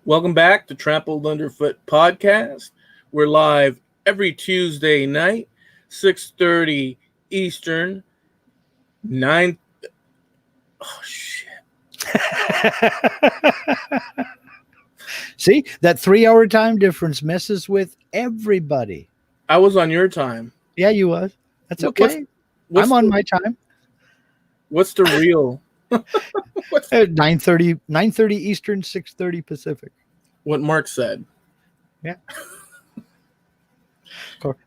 Welcome back to Trampled Underfoot podcast. We're live every Tuesday night, 6:30 Eastern, 9. Oh, shit. See, that 3-hour time difference messes with everybody. I was on your time. Yeah, you was. That's okay. What's I'm on my time. What's the real? 9:30 Eastern, 6:30 Pacific. What Mark said. Yeah.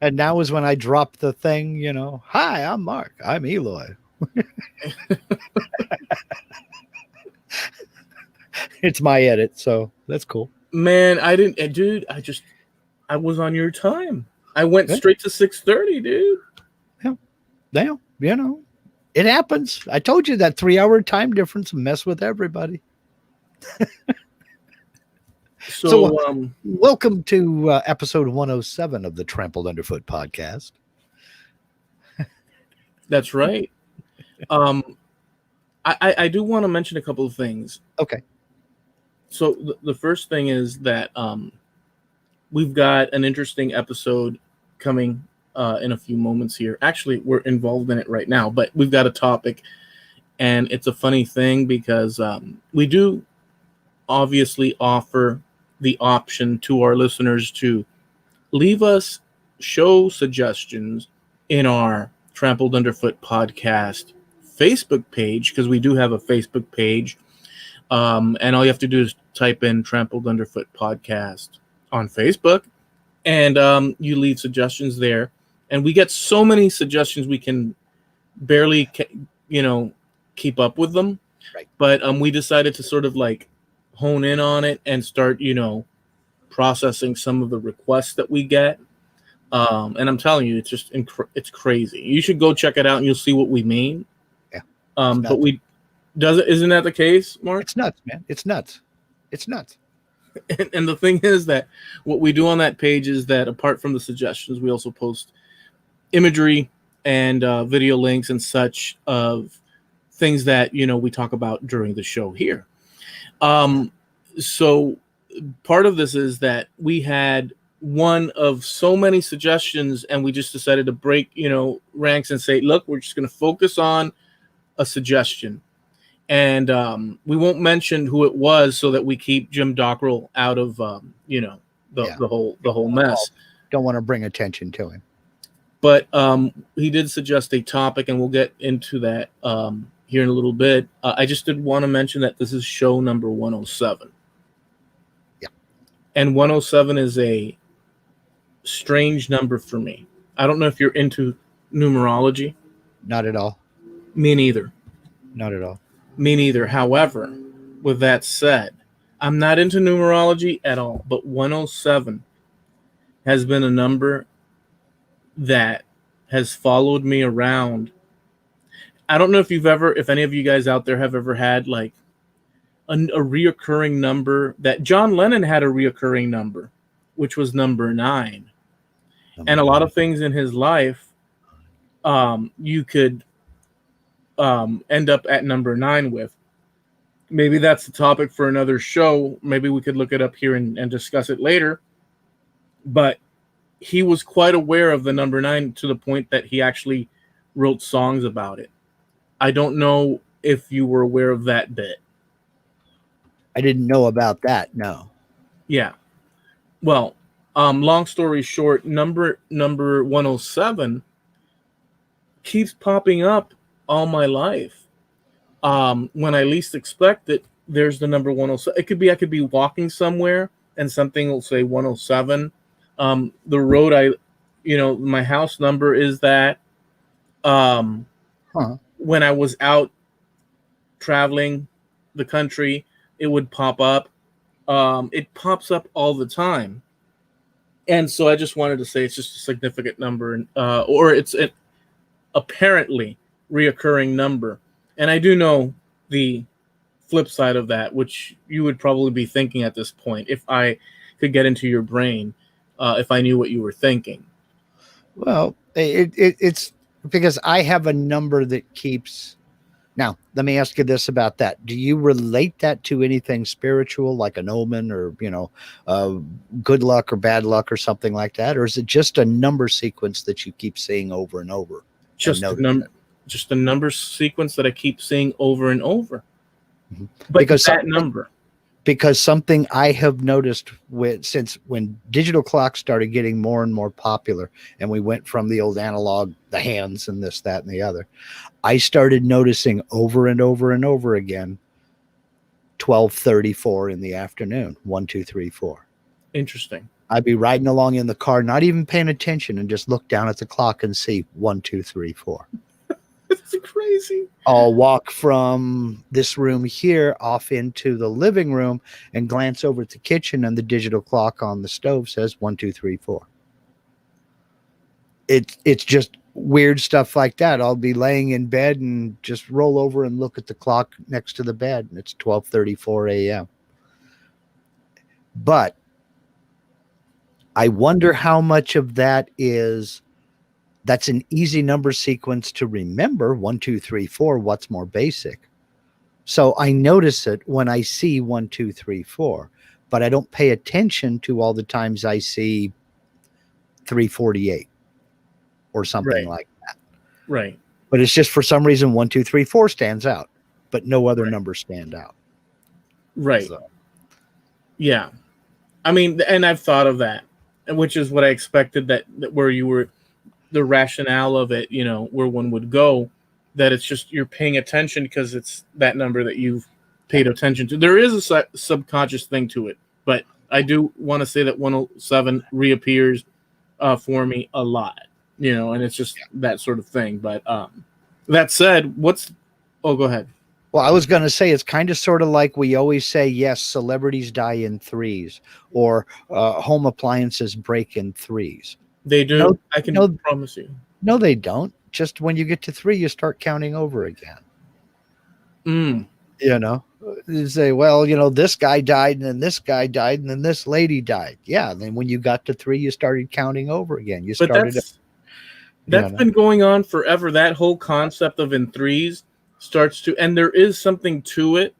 And now is when I drop the thing, Hi, I'm Mark. I'm Eloy. It's my edit, so that's cool. Man, I didn't, dude. I was on your time. I went straight to 6:30, dude. Yeah, it happens. I told you that 3-hour time difference mess with everybody. So welcome to episode 107 of the Trampled Underfoot podcast. That's right. I do want to mention a couple of things. Okay. So the first thing is that we've got an interesting episode coming in a few moments here. Actually, we're involved in it right now, but we've got a topic, and it's a funny thing because we do obviously offer the option to our listeners to leave us show suggestions in our Trampled Underfoot podcast Facebook page, because we do have a Facebook page. And all you have to do is type in Trampled Underfoot podcast on Facebook, and you leave suggestions there. And we get so many suggestions we can barely, keep up with them. Right. But we decided to sort of like hone in on it and start, processing some of the requests that we get. And I'm telling you, it's just it's crazy. You should go check it out, and you'll see what we mean. Yeah. But isn't that the case, Mark? It's nuts, man. It's nuts. And the thing is that what we do on that page is that apart from the suggestions, we also post imagery and video links and such of things that, we talk about during the show here. So part of this is that we had one of so many suggestions, and we just decided to break, ranks and say, look, we're just going to focus on a suggestion. And we won't mention who it was so that we keep Jim Dockrell out of, the whole mess. Don't want to bring attention to him. But he did suggest a topic, and we'll get into that here in a little bit. I just did want to mention that this is show number 107. Yeah. And 107 is a strange number for me. I don't know if you're into numerology. Not at all. Me neither. Not at all. Me neither. However, with that said, I'm not into numerology at all, but 107 has been a number that has followed me around. I don't know if any of you guys out there have ever had like a reoccurring number. That John Lennon had a reoccurring number, which was number 9. And a lot of things in his life, you could end up at number 9 with. Maybe that's the topic for another show. Maybe we could look it up here and discuss it later. But he was quite aware of the number 9 to the point that he actually wrote songs about it. I don't know if you were aware of that bit. I didn't know about that, no. Yeah. Well, long story short, number 107 keeps popping up all my life. When I least expect it, there's the number 107. It could be I could be walking somewhere and something will say 107. The road my house number is that. When I was out traveling the country, it would pop up. It pops up all the time. And so I just wanted to say it's just a significant number, or it's an apparently reoccurring number. And I do know the flip side of that, which you would probably be thinking at this point, if I could get into your brain, if I knew what you were thinking. Well, it's because I have a number that keeps Now, let me ask you this about that. Do you relate that to anything spiritual, like an omen or, uh, good luck or bad luck or something like that? Or is it just a number sequence that you keep seeing over and over and Just the notice number, it? just the number sequence that I keep seeing over and over. Mhm. But Because that something, number, because something I have noticed since when digital clocks started getting more and more popular, and we went from the old analog, the hands and this, that, and the other, I started noticing over and over and over again 12:34 in the afternoon, 1, 2, 3, 4. interesting. I'd be riding along in the car, not even paying attention, and just look down at the clock and see 1, 2, 3, 4. It's crazy. I'll walk from this room here off into the living room and glance over at the kitchen, and the digital clock on the stove says 1, 2, 3, 4. It's just weird stuff like that. I'll be laying in bed and just roll over and look at the clock next to the bed, and it's 12:34 a.m. But I wonder how much of that's an easy number sequence to remember. 1, 2, 3, 4. What's more basic? So I notice it when I see 1, 2, 3, 4, but I don't pay attention to all the times I see 348 or something Right. like that. Right. But it's just for some reason 1, 2, 3, 4 stands out, but no other Right. numbers stand out. Right. So Yeah. I mean, and I've thought of that, which is what I expected, that where you were, the rationale of it, where one would go, that it's just you're paying attention because it's that number that you've paid attention to. There is a subconscious thing to it, but I do want to say that 107 reappears for me a lot, and it's just that sort of thing. But that said, oh, go ahead. well, I was going to say it's kind of sort of like we always say, yes, celebrities die in threes, or home appliances break in threes. They No, do. I can no, promise you. no, they don't. Just when you get to three, you start counting over again. Mm. You know, you say, well, this guy died, and then this guy died, and then this lady died. Yeah. And then when you got to three, you started counting over again. You But started, you that's know, been going on forever. That whole concept of in threes starts to, and there is something to it.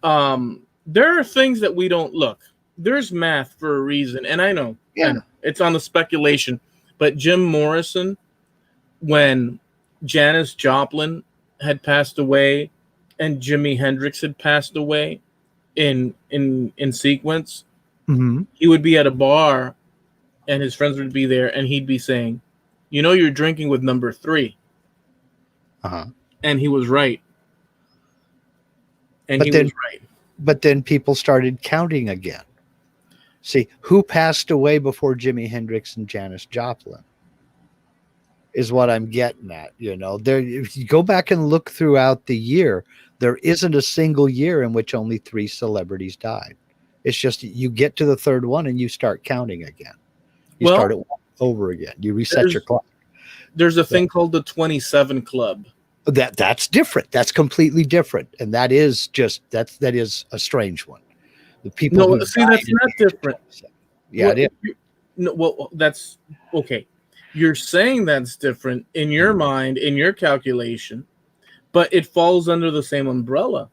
There are things that we don't look. There's math for a reason, and I yeah. know it's on the speculation. But Jim Morrison, when Janis Joplin had passed away, and Jimi Hendrix had passed away in sequence, Hmm. he would be at a bar, and his friends would be there, and he'd be saying, "You're drinking with number 3," Uh-huh. and he was right. And But he was then, right. but then people started counting again. See, who passed away before Jimi Hendrix and Janis Joplin is what I'm getting at. There, if you go back and look throughout the year, there isn't a single year in which only three celebrities died. It's just you get to the third one and you start counting again. You start Well, it over again. You reset your there's clock. there's a So thing called the 27 Club. that's different. That's completely different, and that is a strange one. The people No, who see, died that's at not the age of different. 27. Yeah, What? it is. No, well, that's okay. You're saying that's different in your Mhm. mind, in your calculation, but it falls under the same umbrella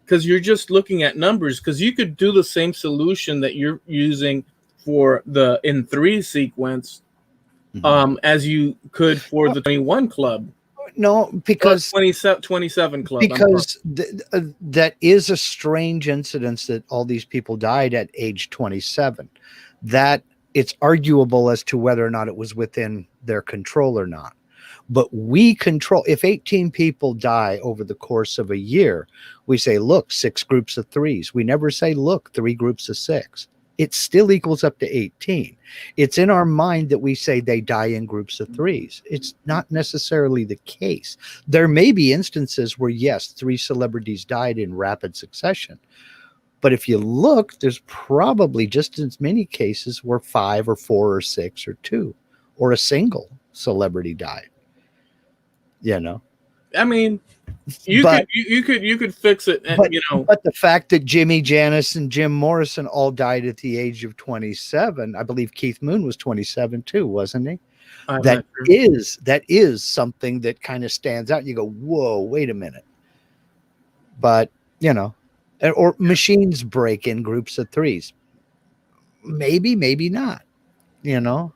because you're just looking at numbers. Because you could do the same solution that you're using for the in three sequence, Mhm. as you could for the 21 Club. No, 27 Club. I'm sorry. because that is a strange incidence that all these people died at age 27. That it's arguable as to whether or not it was within their control or not. But we control, if 18 people die over the course of a year, we say, look, 6 groups of 3s. We never say, look, 3 groups of 6. It still equals up to 18. It's in our mind that we say they die in groups of 3s. It's not necessarily the case. There may be instances where, yes, 3 celebrities died in rapid succession. But if you look, there's probably just as many cases where 5 or 4 or 6 or 2 or a single celebrity died. I mean, you could But you could fix it, but you know. but the fact that Jimmy Janis and Jim Morrison all died at the age of 27, I believe Keith Moon was 27 too, wasn't he? I'm That not sure. is something that kind of stands out. You go, whoa, wait a minute. But, or machines break in groups of threes. Maybe, maybe not. I Well,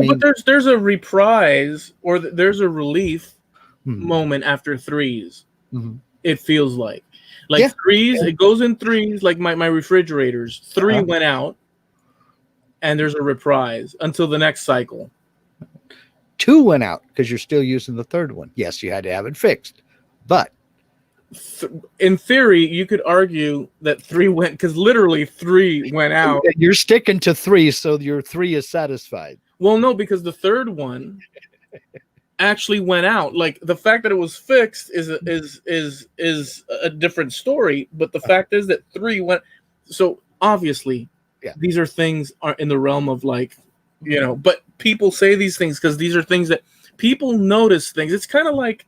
but mean, there's a reprise or there's a relief hmm, moment after threes. mhm. It feels like Yeah. threes. Yeah. It goes in threes. Like my refrigerators, three Uh-huh. went out, and there's a reprise until the next cycle. Two went out because you're still using the third one. Yes, you had to have it fixed, but In theory, you could argue that three went because literally three went out. you're sticking to three, so your three is satisfied. Well, no, because the third one actually went out. Like the fact that it was fixed is a different story. But the fact is that three went. So obviously, Yeah. these are things are in the realm of But people say these things because these are things that people notice things. It's kind of like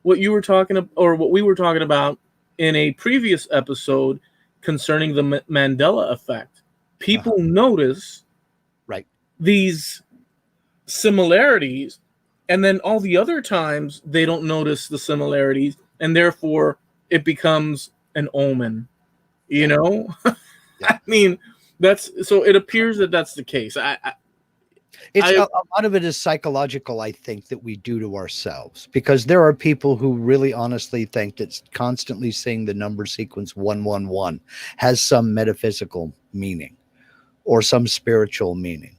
what you were talking about, or what we were talking about in a previous episode concerning the Mandela effect. People notice Right. these similarities, and then all the other times they don't notice the similarities, and therefore it becomes an omen. You know, Yeah. I mean, that's so. It appears that that's the case. It's I a lot of it is psychological, I think, that we do to ourselves, because there are people who really honestly think that constantly seeing the number sequence 111 has some metaphysical meaning or some spiritual meaning.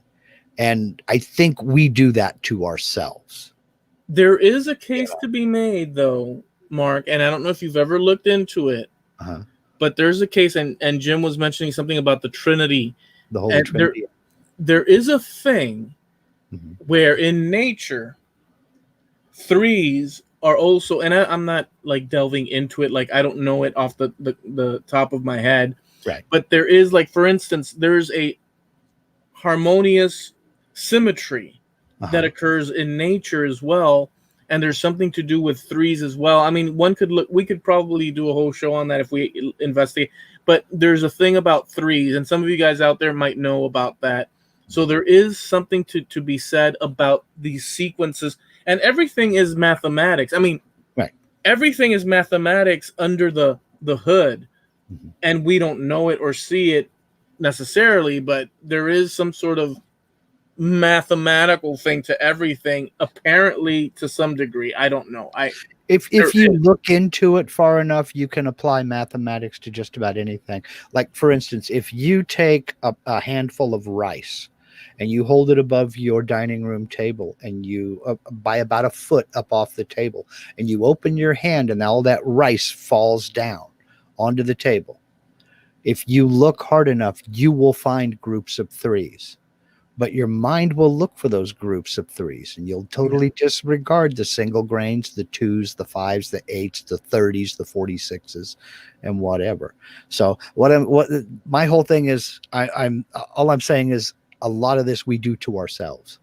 And I think we do that to ourselves. There is a case to be made, though, Mark, and I don't know if you've ever looked into it, Uh-huh. but there's a case, and Jim was mentioning something about the Trinity, The Holy and Trinity. there is a thing Mhm. where in nature threes are also, and I'm not like delving into it, like I don't know it off the top of my head, Right. but there is, like, for instance, there's a harmonious symmetry that Uh-huh. occurs in nature as well, and there's something to do with threes as well. I mean, we could probably do a whole show on that if we investigate, but there's a thing about threes, and some of you guys out there might know about that. So there is something to be said about these sequences, and everything is mathematics. I mean, Right. everything is mathematics under the hood, Mhm. and we don't know it or see it necessarily, but there is some sort of mathematical thing to everything, apparently, to some degree. I don't know. There If you is. look into it far enough, you can apply mathematics to just about anything. Like, for instance, if you take a handful of rice and you hold it above your dining room table, and you by about a foot up off the table, and you open your hand and all that rice falls down onto the table, if you look hard enough, you will find groups of threes, but your mind will look for those groups of threes, and you'll Yeah. totally disregard the single grains, the twos, the fives, the eights, the 30s, the 46s, and whatever. So what my whole thing is, I'm all I'm saying is a lot of this we do to ourselves.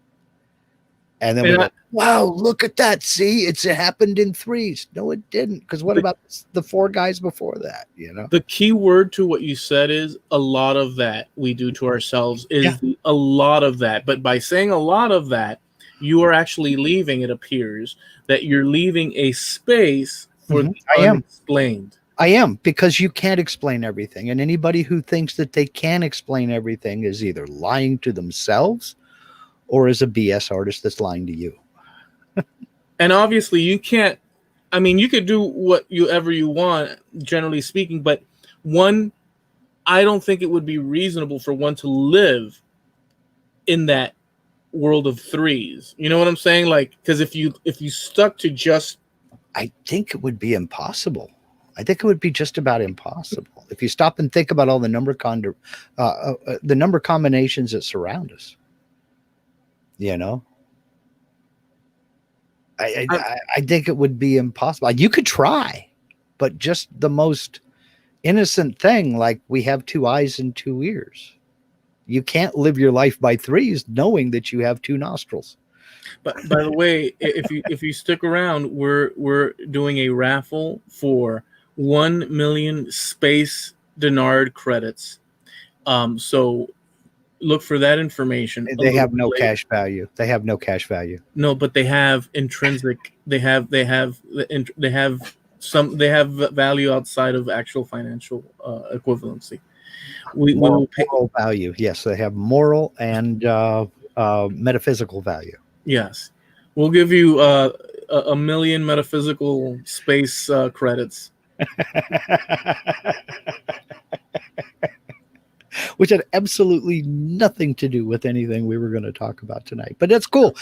And then we And go, wow, look at that. See, it happened in threes. No, it didn't. Because what the, about the four guys before that? the key word to what you said is a lot of that we do to ourselves Yeah. is a lot of that. But by saying a lot of that, you are actually leaving, it appears, that you're leaving a space for Mhm. the I am. unexplained. I am, because you can't explain everything. And anybody who thinks that they can explain everything is either lying to themselves or is a BS artist that's lying to you. And obviously you can't, I mean, you could do what you ever you want, generally speaking, but one, I don't think it would be reasonable for one to live in that world of threes. You know what I'm saying? Like, because if you stuck to just, I think it would be impossible. I think it would be just about impossible if you stop and think about all the the number combinations that surround us. You know, I think it would be impossible. You could try, but just the most innocent thing, like we have two eyes and two ears. You can't live your life by threes knowing that you have two nostrils. but by the way, if you stick around, we're doing a raffle for 1 million space Denard credits. So look for that information a They little have bit no later. cash value. They have no cash value. No, but they have intrinsic. They have they have value outside of actual financial equivalency. We Moral, will pay. moral value. Yes, they have moral and metaphysical value. Yes, we'll give you a million metaphysical space credits. Which had absolutely nothing to do with anything we were going to talk about tonight. But that's cool.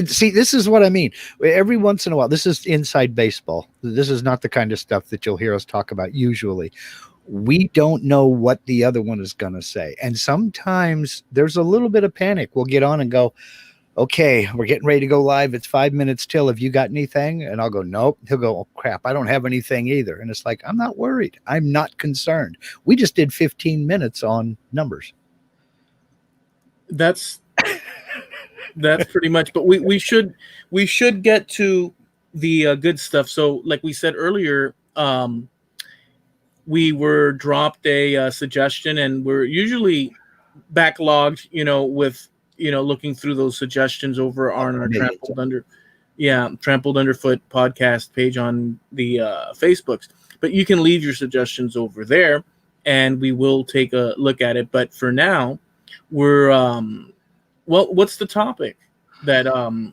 See, this is what I mean. Every once in a while, this is inside baseball. This is not the kind of stuff that you'll hear us talk about usually. We don't know what the other one is going to say. And sometimes there's a little bit of panic. We'll get on and go, okay, we're getting ready to go live. It's 5 minutes till. Have you got anything? And I'll go, nope. He'll go, oh, crap, I don't have anything either. And it's like, I'm not worried. I'm not concerned. We just did 15 minutes on numbers. That's pretty much. But we should get to the good stuff. So, like we said earlier, we were dropped a suggestion, and we're usually backlogged, with looking through those suggestions over on our Trampled Underfoot podcast page on the Facebooks. But you can leave your suggestions over there, and we will take a look at it. But for now, we're what's the topic that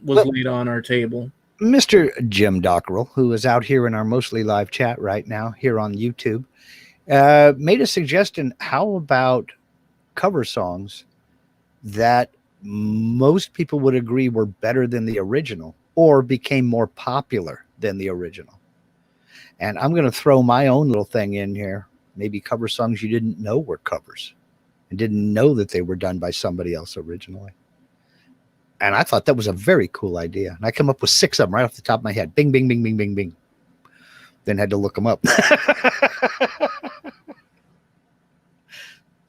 was laid on our table? Mr. Jim Dockrell, who is out here in our mostly live chat right now here on YouTube, made a suggestion. How about cover songs that most people would agree were better than the original or became more popular than the original? And I'm going to throw my own little thing in here. Maybe cover songs you didn't know were covers and didn't know that they were done by somebody else originally. And I thought that was a very cool idea. And I come up with 6 of them right off the top of my head. Bing, bing, bing, bing, bing, bing. Then had to look them up.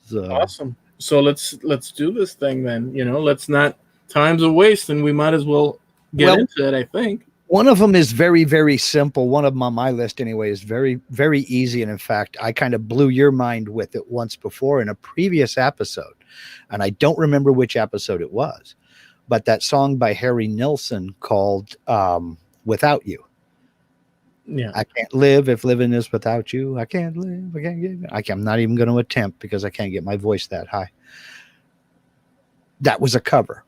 So. Awesome. So let's do this thing then. Let's not. Time's a waste, and we might as well get into it. I think one of them is very, very simple. One of them on my list, anyway, is very, very easy. And in fact, I kind of blew your mind with it once before in a previous episode, and I don't remember which episode it was, but that song by Harry Nilsson called "Without You." Yeah, I can't live if living is without you. I can't live. I'm not even going to attempt because I can't get my voice that high. That was a cover.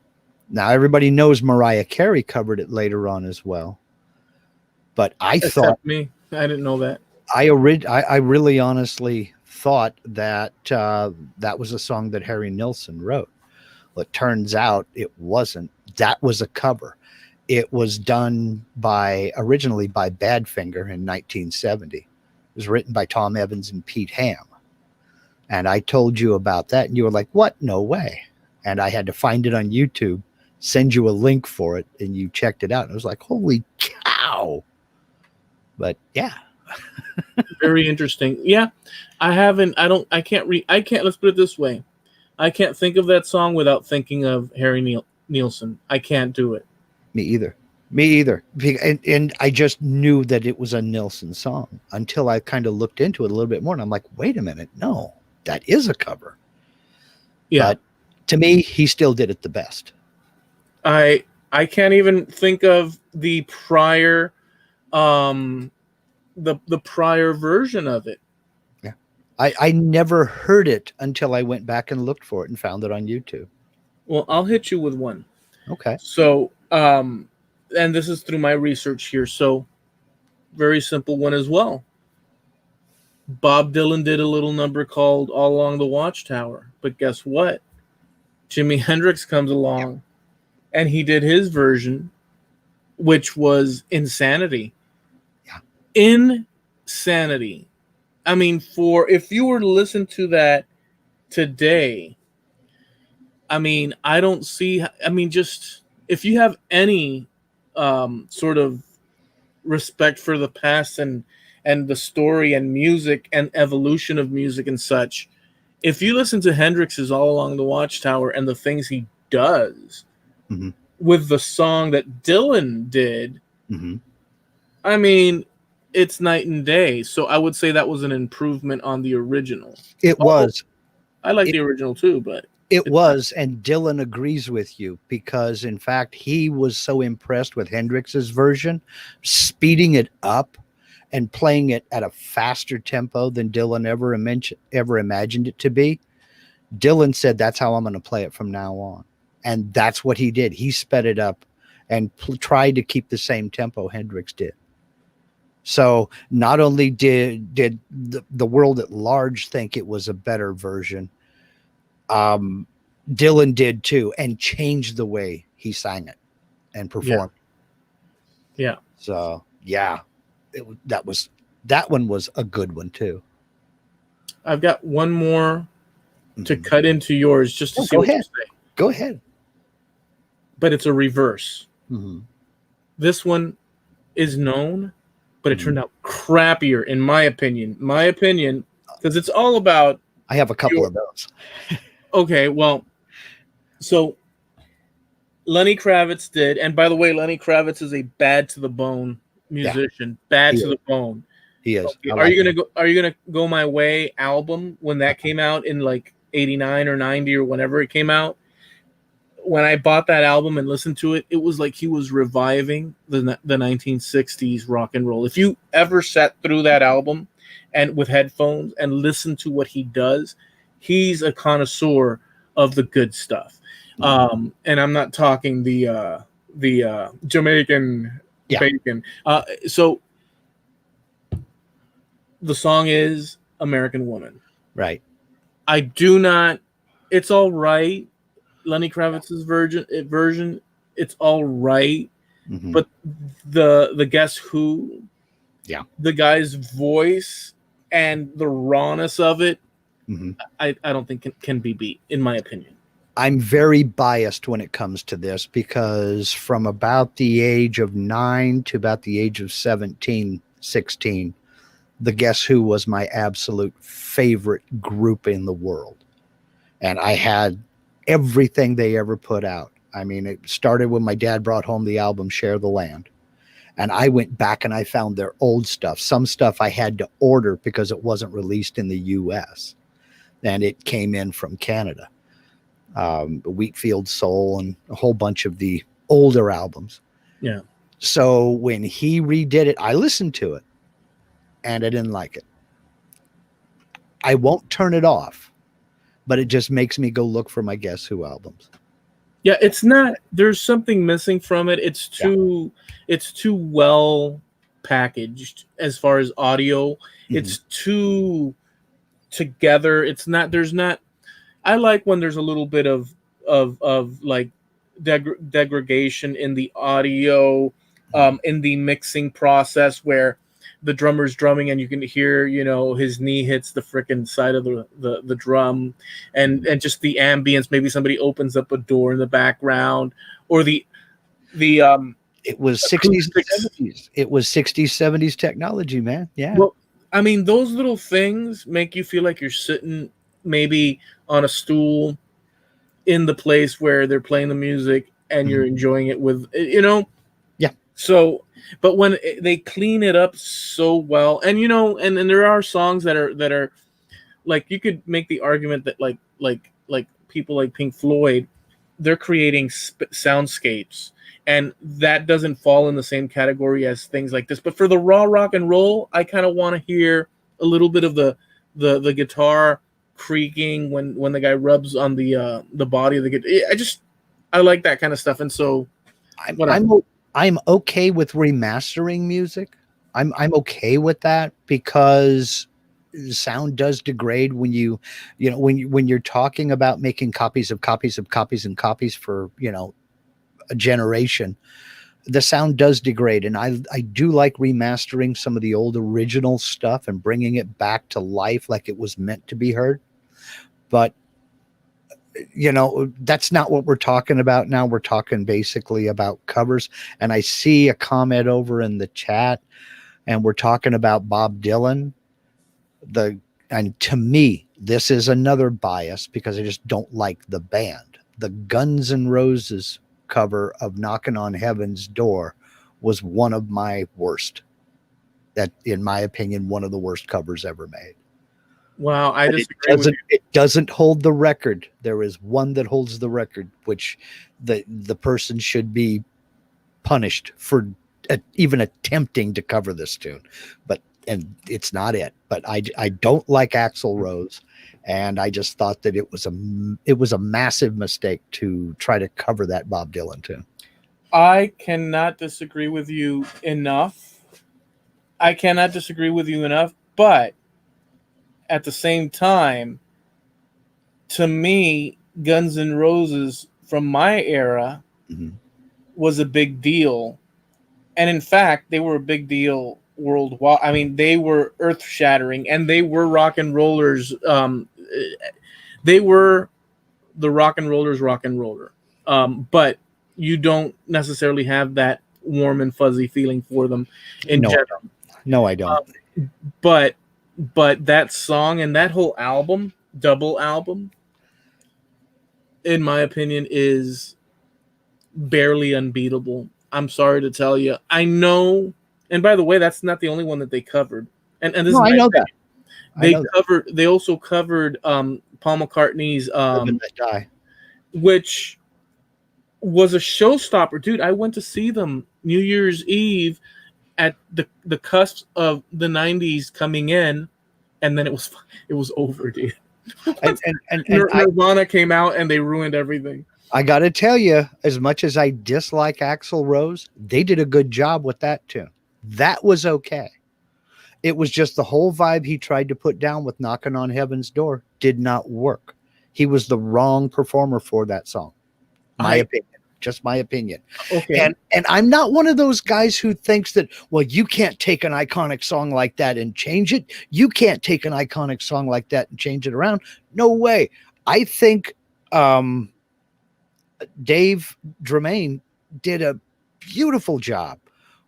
Now everybody knows Mariah Carey covered it later on as well. But I thought me. I didn't know that. I really honestly thought that that was a song that Harry Nilsson wrote. Well, it turns out it wasn't. That was a cover. It was done originally by Badfinger in 1970. It was written by Tom Evans and Pete Ham. And I told you about that, and you were like, what? No way. And I had to find it on YouTube, send you a link for it, and you checked it out. And I was like, holy cow. But yeah. Very interesting. Yeah. Let's put it this way. I can't think of that song without thinking of Harry Nilsson. I can't do it. Me either. And I just knew that it was a Nilsson song until I kind of looked into it a little bit more. And I'm like, wait a minute. No, that is a cover. Yeah. But to me, he still did it the best. I can't even think of the prior, the prior version of it. Yeah. I never heard it until I went back and looked for it and found it on YouTube. Well, I'll hit you with one. Okay. So, and this is through my research here. So, very simple one as well. Bob Dylan did a little number called All Along the Watchtower. But guess what? Jimi Hendrix comes along and he did his version, which was Insanity. Yeah. Insanity. I mean, if you were to listen to that today, I mean, just if you have any sort of respect for the past and the story and music and evolution of music and such, if you listen to Hendrix's All Along the Watchtower and the things he does with the song that Dylan did, I mean, it's night and day. So I would say that was an improvement on the original. It was. I like the original too, but it was, and Dylan agrees with you because, in fact, he was so impressed with Hendrix's version, speeding it up and playing it at a faster tempo than Dylan ever imagined it to be. Dylan said, that's how I'm going to play it from now on. And that's what he did. He sped it up and tried to keep the same tempo Hendrix did. So not only did the world at large think it was a better version, Dylan did too, and changed the way he sang it and performed. Yeah. So yeah, that one was a good one too. I've got one more to cut into yours just to see what you say. Go ahead. But it's a reverse. Mm-hmm. This one is known, but it turned out crappier in my opinion. Because it's all about. I have a couple of those. Okay, well, so Lenny Kravitz did, and by the way, Lenny Kravitz is a bad to the bone musician. Bad to the bone. He is. Okay. Are you gonna go My Way album when that came out in like 89 or 90 or whenever it came out? When I bought that album and listened to it, it was like he was reviving the 1960s rock and roll. If you ever sat through that album and with headphones and listened to what he does, he's a connoisseur of the good stuff. And I'm not talking the Jamaican bacon. So the song is American Woman. Right. I do not. It's all right. Lenny Kravitz's version, it's all right. Mm-hmm. But the Guess Who, the guy's voice and the rawness of it, I don't think can be beat, in my opinion. I'm very biased when it comes to this because from about the age of 9 to about the age of 17, 16, the Guess Who was my absolute favorite group in the world. And I had everything they ever put out. I mean, it started when my dad brought home the album Share the Land. And I went back and I found their old stuff. Some stuff I had to order because it wasn't released in the US. And it came in from Canada. Wheatfield Soul and a whole bunch of the older albums. Yeah. So when he redid it, I listened to it and I didn't like it. I won't turn it off, but it just makes me go look for my Guess Who albums. Yeah, it's not. There's something missing from it. It's too well packaged as far as audio. It's too together. It's not. There's not. I like when there's a little bit of like degradation in the audio, in the mixing process where the drummer's drumming and you can hear, his knee hits the frickin' side of the drum and just the ambience. Maybe somebody opens up a door in the background or it was 60s, 70s. It was 60s, 70s technology, man. Yeah. Well, I mean, those little things make you feel like you're sitting maybe on a stool in the place where they're playing the music and you're enjoying it with, Yeah. So, but when they clean it up so well, and and there are songs that are like, you could make the argument that like people like Pink Floyd, they're creating soundscapes, and that doesn't fall in the same category as things like this. But for the raw rock and roll, I kind of want to hear a little bit of the guitar creaking when the guy rubs on the body of the guitar. I like that kind of stuff, and so I'm okay with remastering music. I'm okay with that because sound does degrade when when you're talking about making copies of copies of copies and copies for a generation. The sound does degrade, and I do like remastering some of the old original stuff and bringing it back to life like it was meant to be heard. But that's not what we're talking about now. We're talking basically about covers. And I see a comment over in the chat, and we're talking about Bob Dylan. And to me, this is another bias because I just don't like the band. The Guns N' Roses cover of Knocking on Heaven's Door was one of my worst. That, in my opinion, one of the worst covers ever made. Wow, I disagree with you. It doesn't hold the record. There is one that holds the record, which the person should be punished for even attempting to cover this tune, and it's not it. But I don't like Axl Rose, and I just thought that it was a massive mistake to try to cover that Bob Dylan tune. I cannot disagree with you enough. I cannot disagree with you enough, but at the same time, to me, Guns N' Roses from my era was a big deal. And in fact, they were a big deal worldwide. I mean, they were earth shattering, and they were rock and rollers. They were the rock and roller. But you don't necessarily have that warm and fuzzy feeling for them in general. No, I don't. But that song and that whole album, double album, in my opinion, is barely unbeatable. I'm sorry to tell you. I know, and by the way, that's not the only one that they covered. And this No, is I know that. They also covered Paul McCartney's Live and Let Die, which was a showstopper, dude. I went to see them New Year's Eve at the cusp of the 90s coming in, and then it was over, dude. and Nirvana came out and they ruined everything. I got to tell you, as much as I dislike Axl Rose, they did a good job with that tune. That was okay. It was just the whole vibe he tried to put down with Knocking on Heaven's Door did not work. He was the wrong performer for that song. My opinion. Just my opinion. Okay. And I'm not one of those guys who thinks that, well, you can't take an iconic song like that and change it. You can't take an iconic song like that and change it around. No way. I think Dave Dremaine did a beautiful job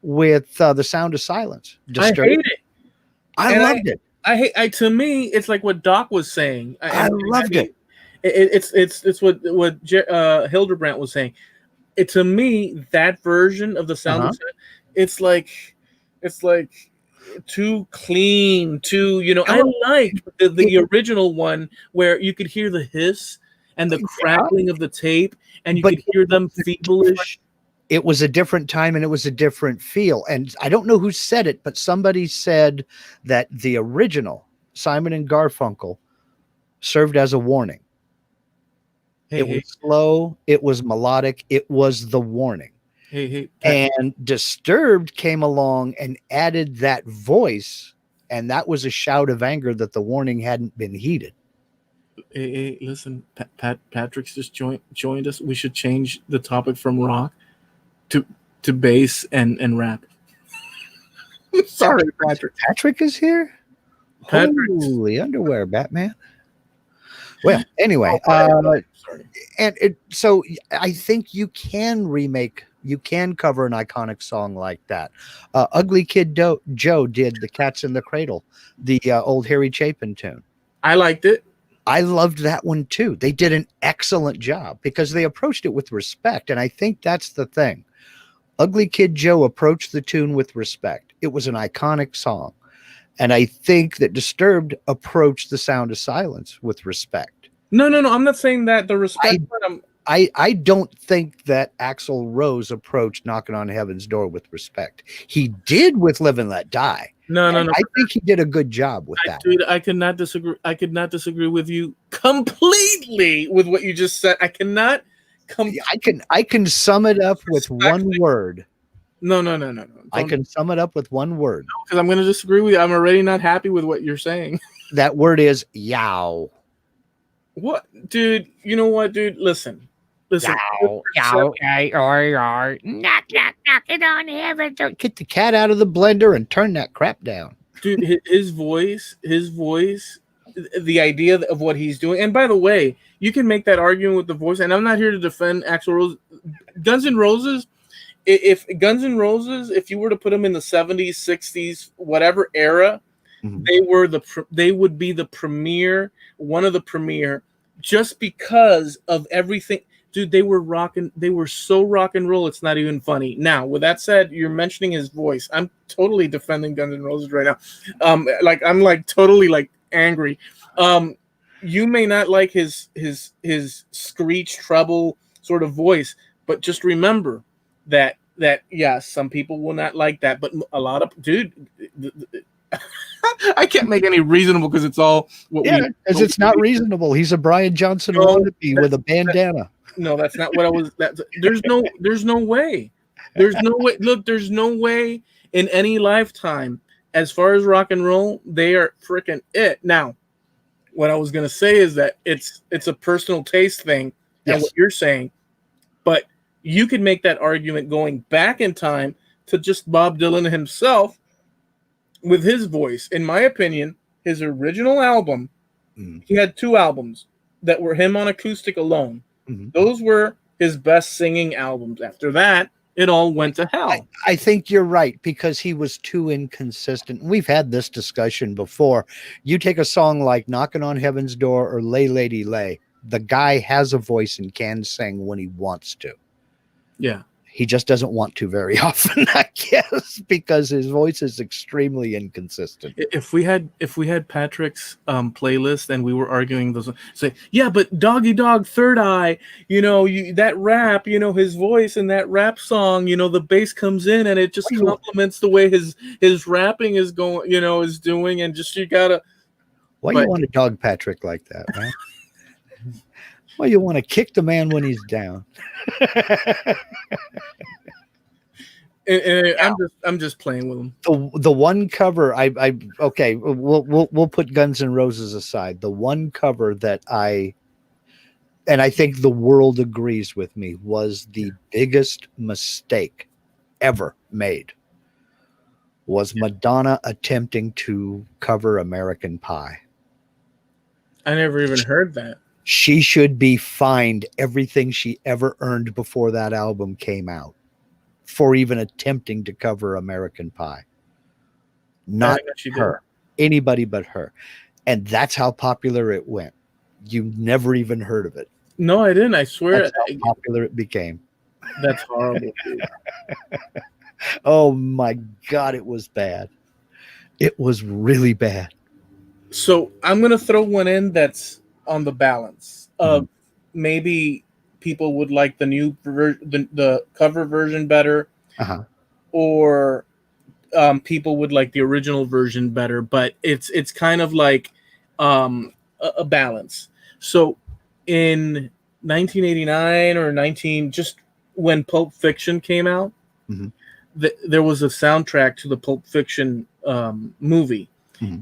with The Sound of Silence. Disturbed. I hate it. I loved it. To me, it's like what Doc was saying. I loved it. It's what Hildebrandt was saying. To me, that version of The Sound of Silence, it's like too clean, too, I like the original one where you could hear the hiss and the crackling of the tape, and you could hear them feverish. It was a different time and it was a different feel. And I don't know who said it, but somebody said that the original Simon and Garfunkel served as a warning. It was slow. It was melodic. It was the warning. And Disturbed came along and added that voice, and that was a shout of anger that the warning hadn't been heeded. Hey, listen, Patrick's just joined us. We should change the topic from rock to bass and rap. Sorry, Patrick. Patrick is here? Holy underwear, Batman. Well, anyway, so I think you can cover an iconic song like that. Ugly Kid Joe did The Cat's in the Cradle, the old Harry Chapin tune. I liked it. I loved that one too. They did an excellent job because they approached it with respect. And I think that's the thing. Ugly Kid Joe approached the tune with respect. It was an iconic song. And I think that Disturbed approached The Sound of Silence with respect. No. I'm not saying that the respect. I don't think that Axl Rose approached Knocking on Heaven's Door with respect. He did with Live and Let Die. No. I think he did a good job with that. Dude, I could not disagree. I could not disagree with you completely with what you just said. I cannot. I can sum it up with one word. No. I can sum it up with one word. Because I'm going to disagree with you. I'm already not happy with what you're saying. That word is yow. What, dude? You know what, dude? Listen. Yow. Knock it on heaven. Get the cat out of the blender and turn that crap down. Dude, his voice, the idea of what he's doing. And by the way, you can make that argument with the voice. And I'm not here to defend Axl Rose. Guns N' Roses, if you were to put them in the 70s, 60s, whatever era, they would be the premier, one of the premier, just because of everything. Dude, they were so rock and roll, it's not even funny. Now, with that said, you're mentioning his voice. I'm totally defending Guns N' Roses right now. I'm totally angry. You may not like his screech treble sort of voice, but just remember that that yes, some people will not like that, but a lot of I can't make any reasonable because it's all what Yeah, we because it's not reasonable. He's a Brian Johnson no, wannabe with a bandana. no, that's not what I was. There's no way. There's no way. Look, there's no way in any lifetime, as far as rock and roll, they are freaking it. Now, what I was gonna say is that it's a personal taste thing, and what Yes. you're saying, but you could make that argument going back in time to just Bob Dylan himself with his voice. In my opinion, his original album, Mm. he had two albums that were him on acoustic alone. Mhm. Those were his best singing albums. After that, it all went to hell. I think you're right because he was too inconsistent. We've had this discussion before. You take a song like Knocking on Heaven's Door or Lay Lady Lay. The guy has a voice and can sing when he wants to. Yeah. He just doesn't want to very often, I guess, because his voice is extremely inconsistent. If we had Patrick's playlist and we were arguing those, say, yeah, but Doggy Dog Third Eye, that rap, his voice in that rap song, the bass comes in and it just complements the way his rapping is going, is doing, and just you gotta. Why you want to dog Patrick like that, man? Why you want to kick the man when he's down? I'm just playing with him. The one cover okay, we'll put Guns N' Roses aside. The one cover that I think the world agrees with me was the biggest mistake ever made was Madonna attempting to cover American Pie. I never even heard that. She should be fined everything she ever earned before that album came out for even attempting to cover American Pie. Not her. Anybody but her. And that's how popular it went. You never even heard of it. No, I didn't. I swear. That's how popular it became. That's horrible, dude. Oh my God, it was bad. It was really bad. So I'm going to throw one in that's on the balance of maybe people would like the new the cover version better, or people would like the original version better. But it's kind of like a balance. So in 1989 or just when Pulp Fiction came out, there was a soundtrack to the Pulp Fiction movie,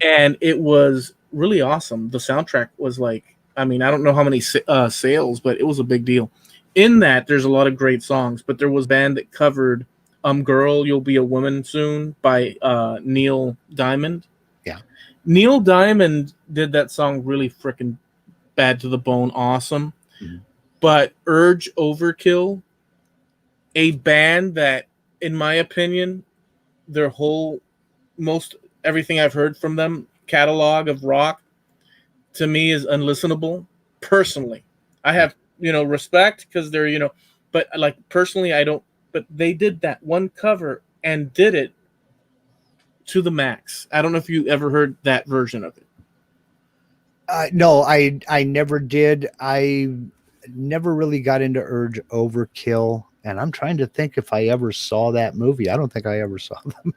and it was really awesome. The soundtrack was like, I mean, I don't know how many sales, but it was a big deal. In that, there's a lot of great songs, but there was a band that covered Girl, You'll Be a Woman Soon by Neil Diamond. Yeah. Neil Diamond did that song really freaking bad to the bone, awesome. But Urge Overkill, a band that, in my opinion, their whole, everything I've heard from them, catalog of rock, to me is unlistenable. Personally, I have respect because they're but like personally I don't. But they did that one cover and did it to the max. I don't know if you ever heard that version of it. No, I never did. I never really got into Urge Overkill, and I'm trying to think if I ever saw that movie. I don't think I ever saw them.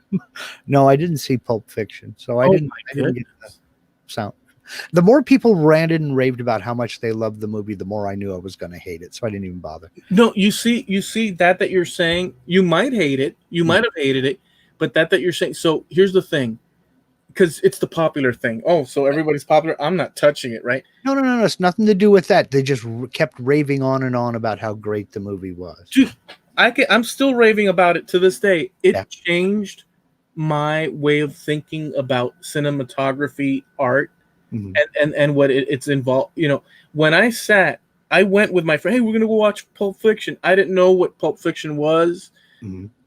No, I didn't see Pulp Fiction, so I didn't get the sound. The more people ranted and raved about how much they loved the movie, the more I knew I was going to hate it, so I didn't even bother. No, you see that you're saying you might hate it, you might have hated it, but that you're saying. So here's the thing, because it's the popular thing. Oh, so everybody's popular. I'm not touching it, right? No. It's nothing to do with that. They just kept raving on and on about how great the movie was. Dude, I'm still raving about it to this day. It changed my way of thinking about cinematography, art, and what it's involved. When I went with my friend. Hey, we're gonna go watch Pulp Fiction. I didn't know what Pulp Fiction was.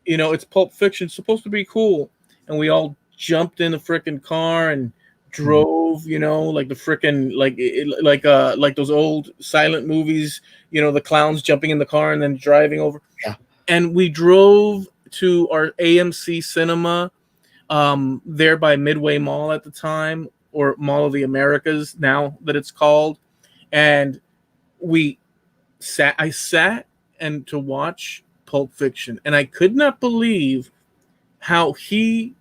It's Pulp Fiction, it's supposed to be cool, and we all jumped in the freaking car and drove. Like the freaking like those old silent movies. The clowns jumping in the car and then driving over. Yeah. And we drove to our AMC cinema there by Midway Mall at the time, or Mall of the Americas now that it's called. And I sat and to watch Pulp Fiction, and I could not believe how he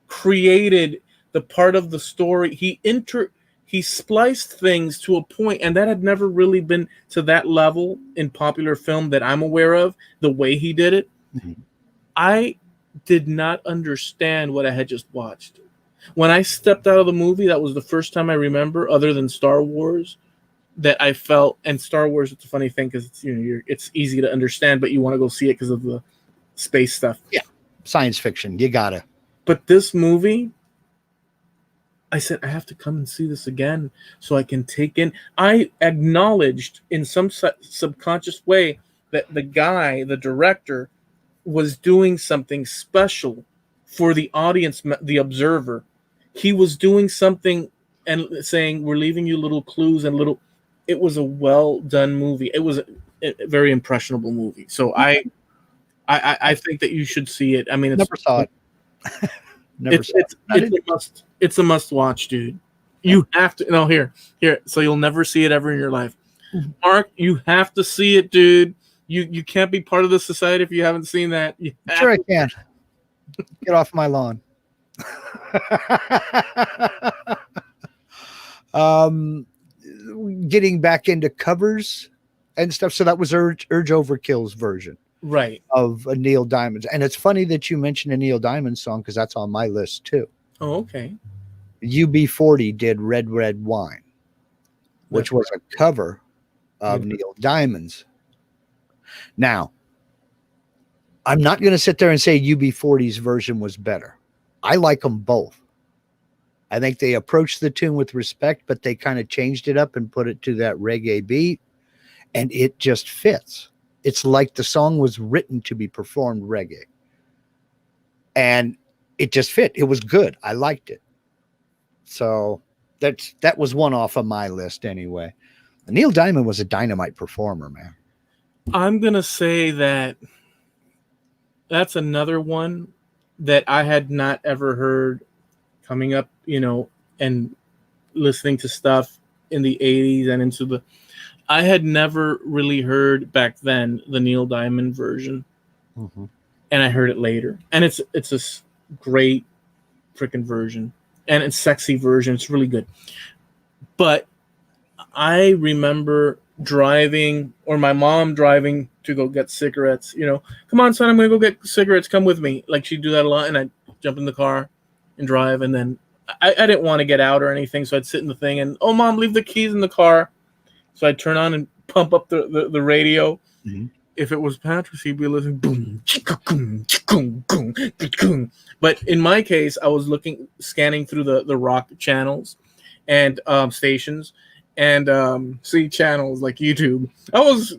created the part of the story. He spliced things to a point, and that had never really been to that level in popular film that I'm aware of. The way he did it, I did not understand what I had just watched. When I stepped out of the movie, that was the first time I remember, other than Star Wars, that I felt. And Star Wars, it's a funny thing because it's it's easy to understand, but you want to go see it because of the space stuff. Yeah, science fiction. You gotta. But this movie, I said, I have to come and see this again so I can take in. I acknowledged in some subconscious way that the director, was doing something special for the audience, the observer. He was doing something and saying, we're leaving you little clues and little. It was a well done movie. It was a very impressionable movie. So I think that you should see it. I mean, Never saw it. It's a must watch, dude. You have to. No, here. So you'll never see it ever in your life. Mark, you have to see it, dude. You can't be part of the society if you haven't seen that. Sure, I can. Get off my lawn. Getting back into covers and stuff. So that was Urge Overkill's version, right, of a Neil Diamond. And it's funny that you mentioned a Neil Diamond song because that's on my list too. Oh, okay. UB40 did Red Red Wine, which was a cover of Neil Diamond's. Now, I'm not going to sit there and say UB40's version was better. I like them both. I think they approached the tune with respect, but they kind of changed it up and put it to that reggae beat, and it just fits. It's like the song was written to be performed reggae, and it just fit. It was good. I liked it. So that was one off of my list anyway. Neil Diamond was a dynamite performer, man. I'm going to say that that's another one that I had not ever heard coming up, and listening to stuff in the 80s and into I had never really heard back then the Neil Diamond version. Mm-hmm. And I heard it later. And it's a great freaking version. And it's sexy version. It's really good. But I remember driving, or my mom driving to go get cigarettes. Come on, son, I'm going to go get cigarettes. Come with me. Like, she'd do that a lot. And I'd jump in the car and drive. And then I didn't want to get out or anything. So I'd sit in the thing and, oh, Mom, leave the keys in the car. So I'd turn on and pump up the radio. Mm-hmm. If it was Patrick, he'd be listening. Boom, but in my case, I was scanning through the rock channels and stations and see channels like YouTube. I was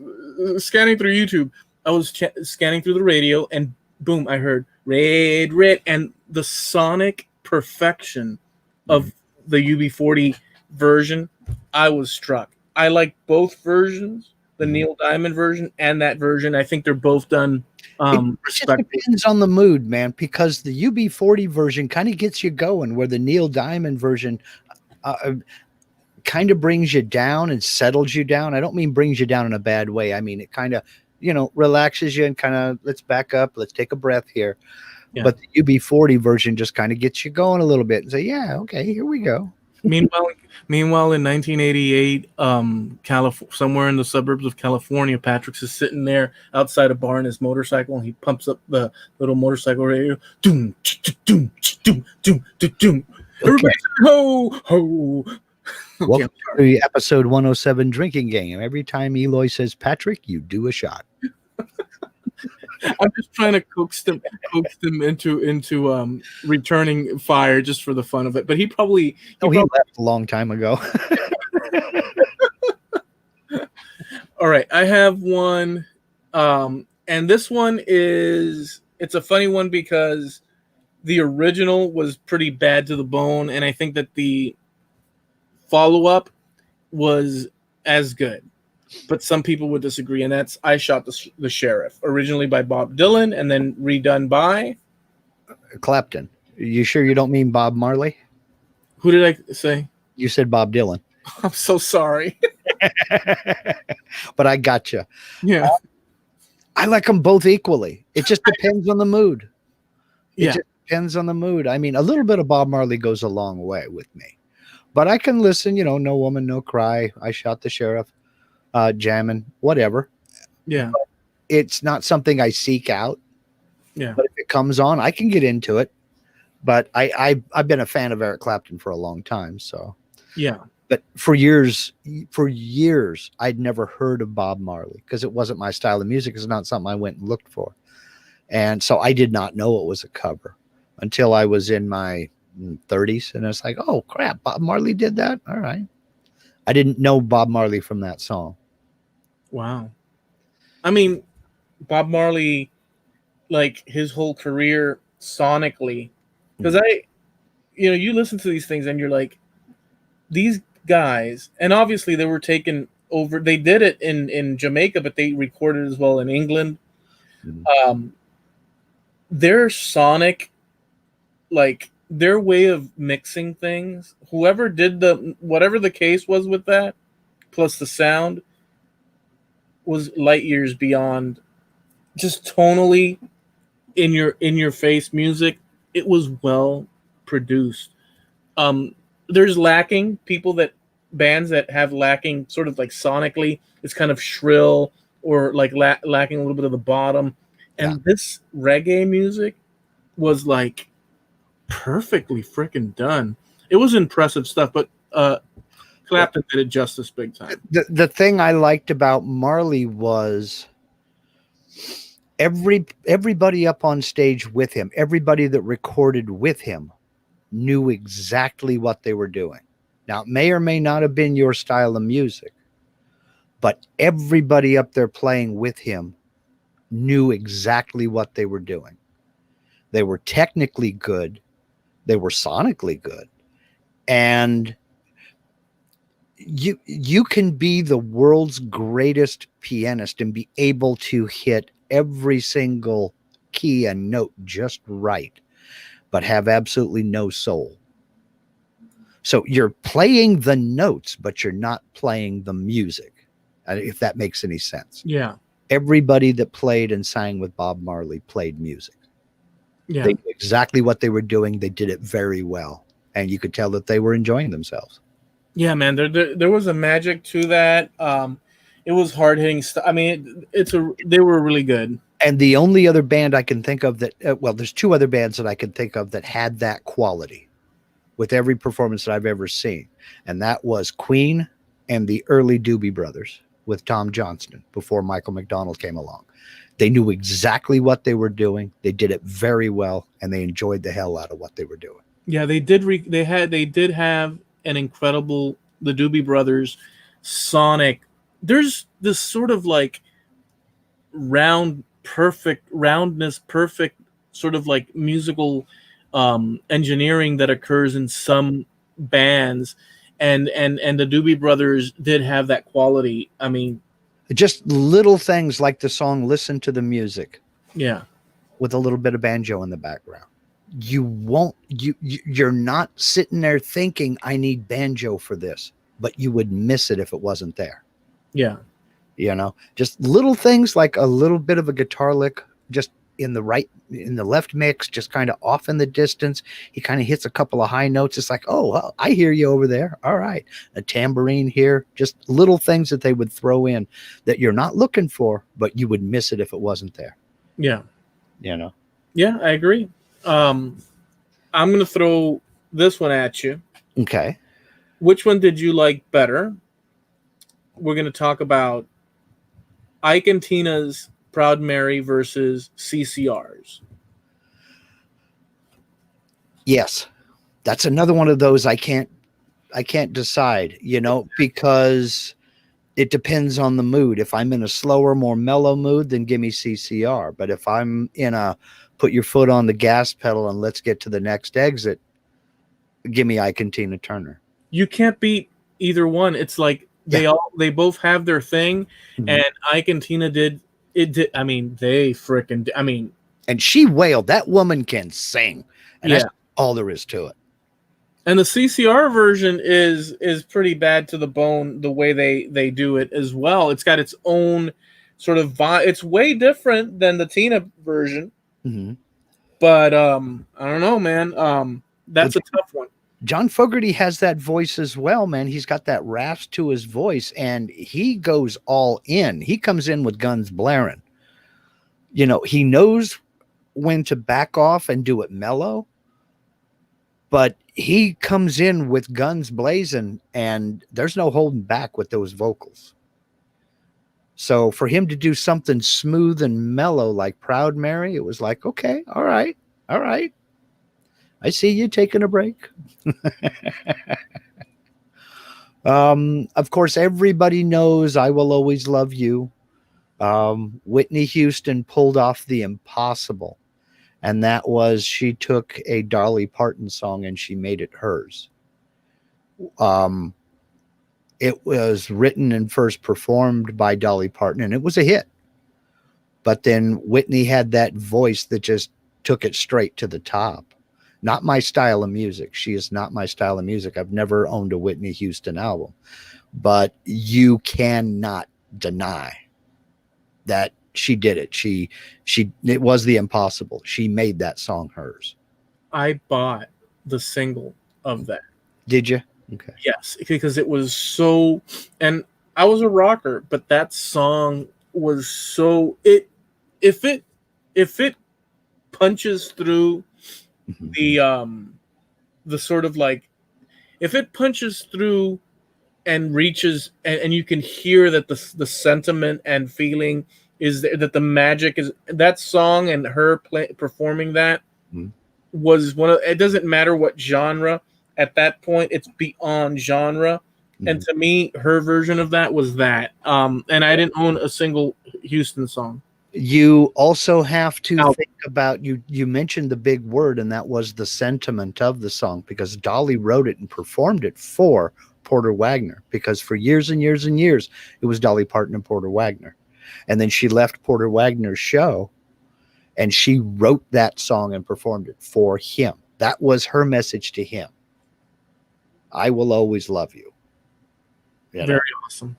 scanning through YouTube. I was scanning through the radio, and boom, I heard Red, Red, and the sonic perfection of the UB40 version. I was struck. I like both versions, the Neil Diamond version and that version. I think they're both done. It just depends on the mood, man, because the UB40 version kind of gets you going, where the Neil Diamond version kind of brings you down and settles you down. I don't mean brings you down in a bad way. I mean, it kind of, relaxes you and kind of, let's back up, let's take a breath here. Yeah. But the UB40 version just kind of gets you going a little bit and say, yeah, okay, here we go. Meanwhile, in 1988, somewhere in the suburbs of California, Patrick's is sitting there outside a bar on his motorcycle, and he pumps up the little motorcycle radio. Doom, doom, doom, doom, doom. Everybody, ho, ho. Welcome to episode 107 drinking game. Every time Eloy says Patrick, you do a shot. I'm just trying to coax them into returning fire just for the fun of it. But he left a long time ago. All right, I have one, and this one it's a funny one because the original was pretty bad to the bone, and I think that the follow-up was as good. But some people would disagree, and that's I Shot the Sheriff, originally by Bob Dylan and then redone by Clapton. You sure you don't mean Bob Marley? Who did I say? You said Bob Dylan. I'm so sorry. But I got you. Yeah. I like them both equally. It just depends on the mood. It Yeah, just depends on the mood. I mean, a little bit of Bob Marley goes a long way with me, but I can listen. No Woman, No Cry. I Shot the Sheriff, jamming, whatever. yeah, It's not something I seek out, yeah, but if it comes on, I can get into it. But I've been a fan of Eric Clapton for a long time, so. yeah, But for years, I'd never heard of Bob Marley because it wasn't my style of music. It's not something I went and looked for. And so I did not know it was a cover until I was in my 30s. And it's like, oh, crap, Bob Marley did that? All right. I didn't know Bob Marley from that song. wow. I mean, Bob Marley, like his whole career sonically, because you listen to these things and you're like, these guys, and obviously they were taken over. They did it in Jamaica, but they recorded as well in England. Mhm. Um, their sonic, like their way of mixing things, whoever did whatever the case was with that, plus the sound was light years beyond just tonally in your face music. It was well produced. There's lacking people that bands that have lacking sort of like sonically, it's kind of shrill or like lacking a little bit of the bottom, Yeah. and this reggae music was like perfectly freaking done. It was impressive stuff, but Clapton did it justice big time. The thing I liked about Marley was everybody up on stage with him, everybody that recorded with him knew exactly what they were doing. Now, it may or may not have been your style of music, but everybody up there playing with him knew exactly what they were doing. They were technically good, they were sonically good, and you can be the world's greatest pianist and be able to hit every single key and note just right, but have absolutely no soul. So you're playing the notes, but you're not playing the music, if that makes any sense. Yeah, Everybody that played and sang with Bob Marley played music. yeah, They knew exactly what they were doing. They did it very well. And you could tell that they were enjoying themselves. yeah, man. There was a magic to that. It was hard hitting stuff. I mean, they were really good. And the only other band I can think of that, there's two other bands that I can think of that had that quality with every performance that I've ever seen. And that was Queen and the early Doobie Brothers with Tom Johnston before Michael McDonald came along. They knew exactly what they were doing. They did it very well, and they enjoyed the hell out of what they were doing. Yeah, they did. They did have an incredible the Doobie Brothers sonic. There's this sort of like roundness, perfect sort of like musical engineering that occurs in some bands, and the Doobie Brothers did have that quality. I mean, Just little things like the song Listen to the Music yeah, with a little bit of banjo in the background. You're not sitting there thinking I need banjo for this, but you would miss it if it wasn't there. yeah, Just little things like a little bit of a guitar lick just in the left mix, just kind of off in the distance. He kind of hits a couple of high notes. It's like, oh, well, I hear you over there. All right. A tambourine here, just little things that they would throw in that you're not looking for, but you would miss it if it wasn't there. yeah, Yeah, I agree. I'm gonna throw this one at you. Okay. Which one did you like better? We're gonna talk about Ike and Tina's Proud Mary versus CCR's. Yes. That's another one of those I can't decide, because it depends on the mood. If I'm in a slower, more mellow mood, then give me CCR. But if I'm in a put your foot on the gas pedal and let's get to the next exit, give me Ike and Tina Turner. You can't beat either one. It's like they both have their thing, and Ike and Tina did it. I mean, they freaking. I mean, and she wailed. That woman can sing, and that's all there is to it. And the CCR version is pretty bad to the bone the way they do it as well. It's got its own sort of vibe. It's way different than the Tina version, Mhm. but I don't know, man. Well, That's a tough one. John Fogerty has that voice as well, man. He's got that rasp to his voice, and he goes all in. He comes in with guns blaring. You know, he knows when to back off and do it mellow, but he comes in with guns blazing, and there's no holding back with those vocals. So for him to do something smooth and mellow like Proud Mary, it was like, okay, all right, all right. I see you taking a break. Of course, everybody knows I Will Always Love You. Whitney Houston pulled off the impossible, and that was she took a Dolly Parton song and she made it hers. Um, it was written and first performed by Dolly Parton, and it was a hit. But then Whitney had that voice that just took it straight to the top. Not my style of music. She is not my style of music. I've never owned a Whitney Houston album, but you cannot deny that she did it. It was the impossible. She made that song hers. I bought the single of that. Did you? Okay. Yes, because it was so, and I was a rocker, but that song was so it if it punches through the sort of like, if it punches through and reaches, and you can hear that the sentiment and feeling is there, that the magic is that song, and her performing that was one of, it doesn't matter what genre at that point, it's beyond genre. And to me, her version of that was that. And I didn't own a single Houston song. You also have to think about, you mentioned the big word, and that was the sentiment of the song, because Dolly wrote it and performed it for Porter Wagoner, because for years and years and years it was Dolly Parton and Porter Wagoner. And then she left Porter Wagoner's show and she wrote that song and performed it for him. That was her message to him. I will always love you. Very awesome.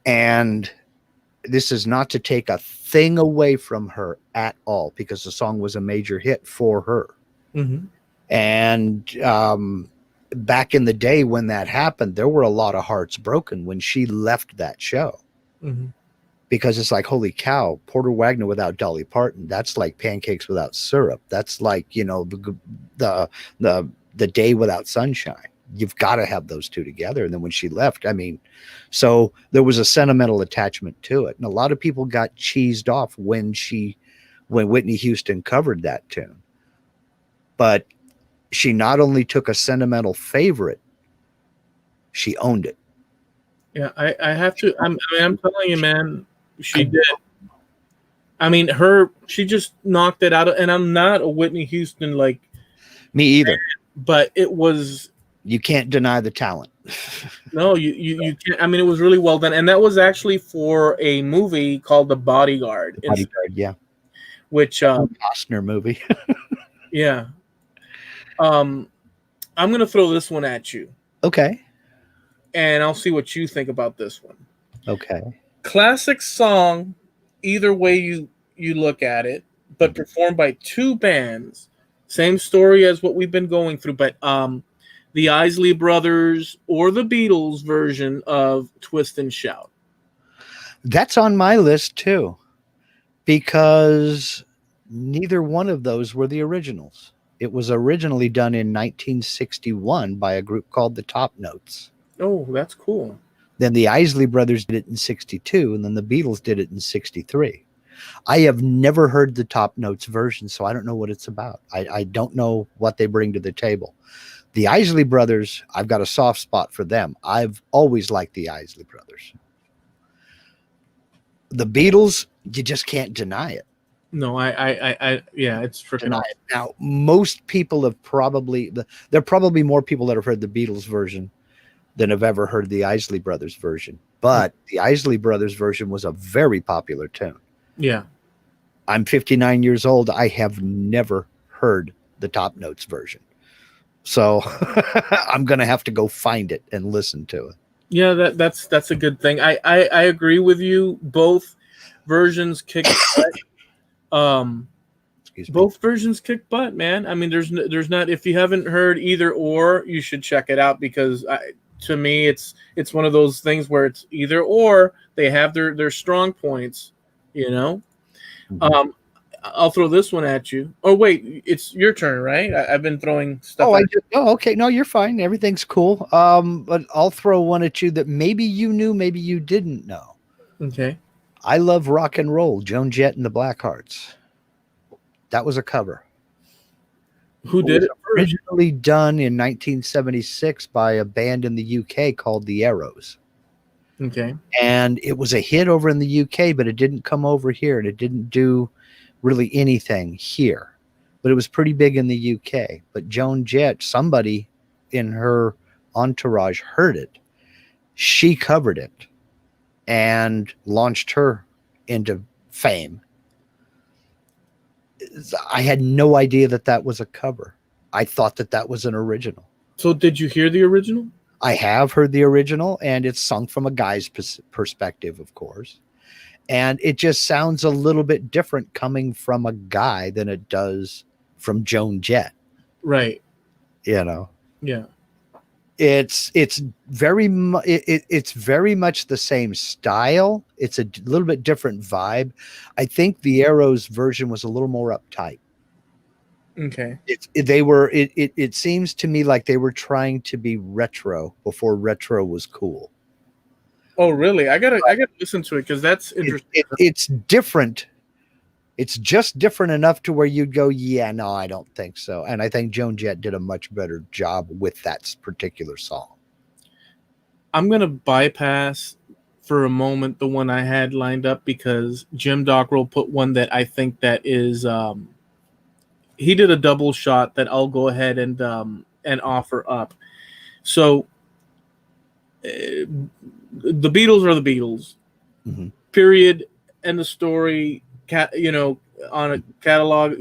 And this is not to take a thing away from her at all, because the song was a major hit for her. Mm-hmm. And back in the day when that happened, there were a lot of hearts broken when she left that show. Mm-hmm. Because it's like, holy cow, Porter Wagoner without Dolly Parton, that's like pancakes without syrup. That's like, you know, the day without sunshine. You've got to have those two together. And then when she left, I mean, so there was a sentimental attachment to it. And a lot of people got cheesed off when Whitney Houston covered that tune. But she not only took a sentimental favorite, she owned it. Yeah, I have to. I'm telling you, man, she did. I mean, she just knocked it out. And I'm not a Whitney Houston like me either. But it was. You can't deny the talent. No, you can't. I mean, it was really well done, and that was actually for a movie called The Bodyguard. Bodyguard, yeah. Which Costner movie. Yeah. I'm gonna throw this one at you. Okay. And I'll see what you think about this one. Okay. Classic song, either way you look at it, but performed by two bands. Same story as what we've been going through, but the Isley Brothers or the Beatles version of Twist and Shout. That's on my list too, because neither one of those were the originals. It was originally done in 1961 by a group called the Top Notes. Oh, that's cool. Then the Isley Brothers did it in 62, and then the Beatles did it in 63. I have never heard the Top Notes version, so I don't know what it's about. I don't know what they bring to the table. The Isley Brothers, I've got a soft spot for them. I've always liked the Isley Brothers. The Beatles, you just can't deny it. No, yeah, it's freaking awesome. Now, most people have there are probably more people that have heard the Beatles version than have ever heard the Isley Brothers version. But the Isley Brothers version was a very popular tune. Yeah. I'm 59 years old. I have never heard the Top Notes version. So I'm going to have to go find it and listen to it. Yeah, that's a good thing. I agree with you both. versions kick butt. Excuse me. Both versions kick butt, man. I mean, there's not, if you haven't heard either or, you should check it out because to me, it's one of those things where it's either or. They have their strong points, you know. Mhm. I'll throw this one at you. Oh wait, it's your turn, right? I've been throwing stuff. Oh, at okay. No, you're fine. Everything's cool. But I'll throw one at you that maybe you knew, maybe you didn't know. Okay. I Love Rock and Roll, Joan Jett and the Blackhearts. That was a cover. Who It did was it first? originally done in 1976 by a band in the UK called the Arrows. Okay. And it was a hit over in the UK, but it didn't come over here and it didn't do really anything here. But it was pretty big in the UK. But Joan Jett, somebody in her entourage heard it. She covered it and launched her into fame. I had no idea that was a cover. I thought that was an original. So did you hear the original? I have heard the original, and it's sung from a guy's perspective, of course. And it just sounds a little bit different coming from a guy than it does from Joan Jett. Right. You know. Yeah. It's very much the same style. It's a little bit different vibe. I think the Arrows version was a little more uptight. Okay. It seems to me like they were trying to be retro before retro was cool. Oh, really? I gotta listen to it because that's interesting. It's different. It's just different enough to where you'd go, yeah, no, I don't think so. And I think Joan Jett did a much better job with that particular song. I'm gonna bypass for a moment the one I had lined up because Jim Dockrell put one that I think that is he did a double shot that I'll go ahead and offer up. So the Beatles are the Beatles. Mm-hmm. Period. End of story. On a catalog,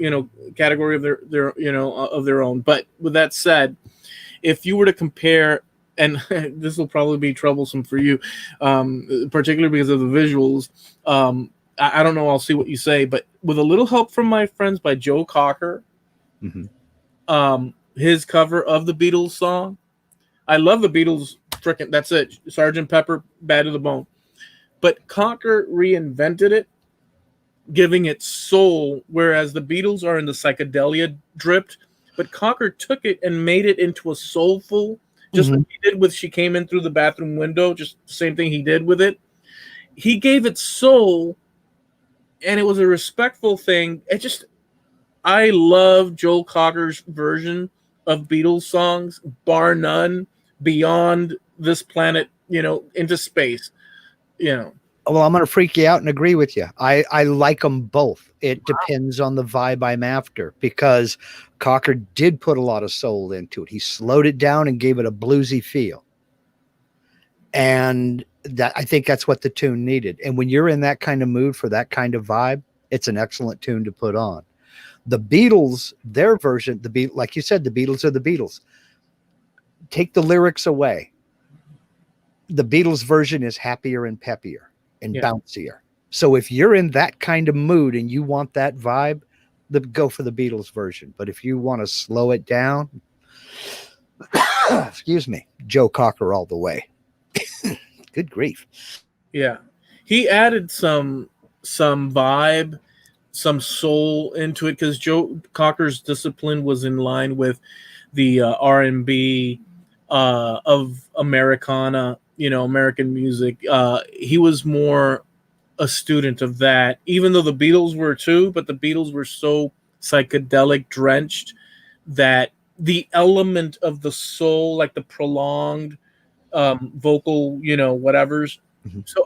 category of their of their own. But with that said, if you were to compare, and this will probably be troublesome for you, particularly because of the visuals. I don't know. I'll see what you say, but with a little help from my friends by Joe Cocker, mm-hmm. His cover of the Beatles song, I love the Beatles. Frickin', that's it. Sgt. Pepper, Bad to the Bone, but Cocker reinvented it, giving it soul, whereas the Beatles are in the psychedelia dripped, but Cocker took it and made it into a soulful, just like he did with She Came In Through the Bathroom Window, just the same thing he did with it. He gave it soul, and it was a respectful thing. I love Joel Cocker's version of Beatles songs, bar none, beyond this planet, into space, Well, I'm going to freak you out and agree with you. I like them both. It depends on the vibe I'm after, because Cocker did put a lot of soul into it. He slowed it down and gave it a bluesy feel. And I think that's what the tune needed. And when you're in that kind of mood for that kind of vibe, it's an excellent tune to put on. The Beatles, their version, like you said, the Beatles are the Beatles. Take the lyrics away. The Beatles version is happier and peppier and bouncier. So if you're in that kind of mood and you want that vibe, go for the Beatles version. But if you want to slow it down, excuse me, Joe Cocker all the way. Good grief. Yeah. He added some vibe, some soul into it, because Joe Cocker's discipline was in line with the R&B of Americana, American music. He was more a student of that, even though the Beatles were too, but the Beatles were so psychedelic drenched that the element of the soul, like the prolonged vocal, whatevers. Mm-hmm. So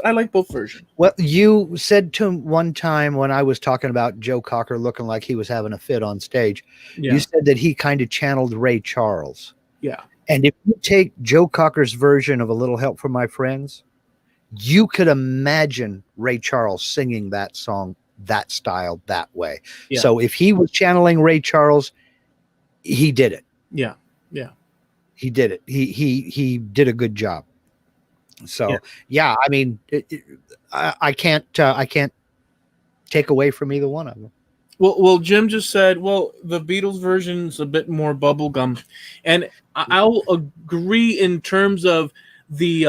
I like both versions. Well, you said to him one time when I was talking about Joe Cocker looking like he was having a fit on stage, you said that he kind of channeled Ray Charles. Yeah. And if you take Joe Cocker's version of A Little Help from My Friends, you could imagine Ray Charles singing that song, that style, that way. Yeah. So if he was channeling Ray Charles, he did it. Yeah. Yeah. He did it. He did a good job. So yeah, I mean, I can't take away from either one of them. Well, Jim just said, well, the Beatles version's a bit more bubblegum, and I'll agree in terms of the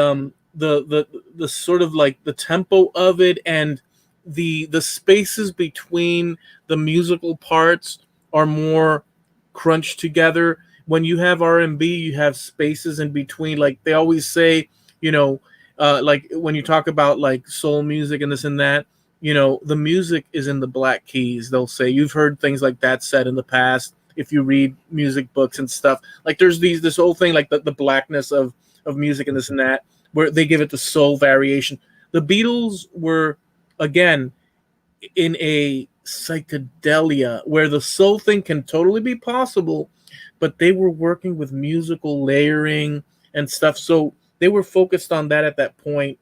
sort of like the tempo of it, and the spaces between the musical parts are more crunched together. When you have R&B, you have spaces in between. Like they always say, you know, like when you talk about like soul music and this and that, the music is in the black keys. They'll say you've heard things like that said in the past. If you read music books and stuff, like there's this whole thing like the blackness of music and this and that, where they give it the soul variation. The Beatles were again in a psychedelia where the soul thing can totally be possible, but they were working with musical layering and stuff. So they were focused on that at that point.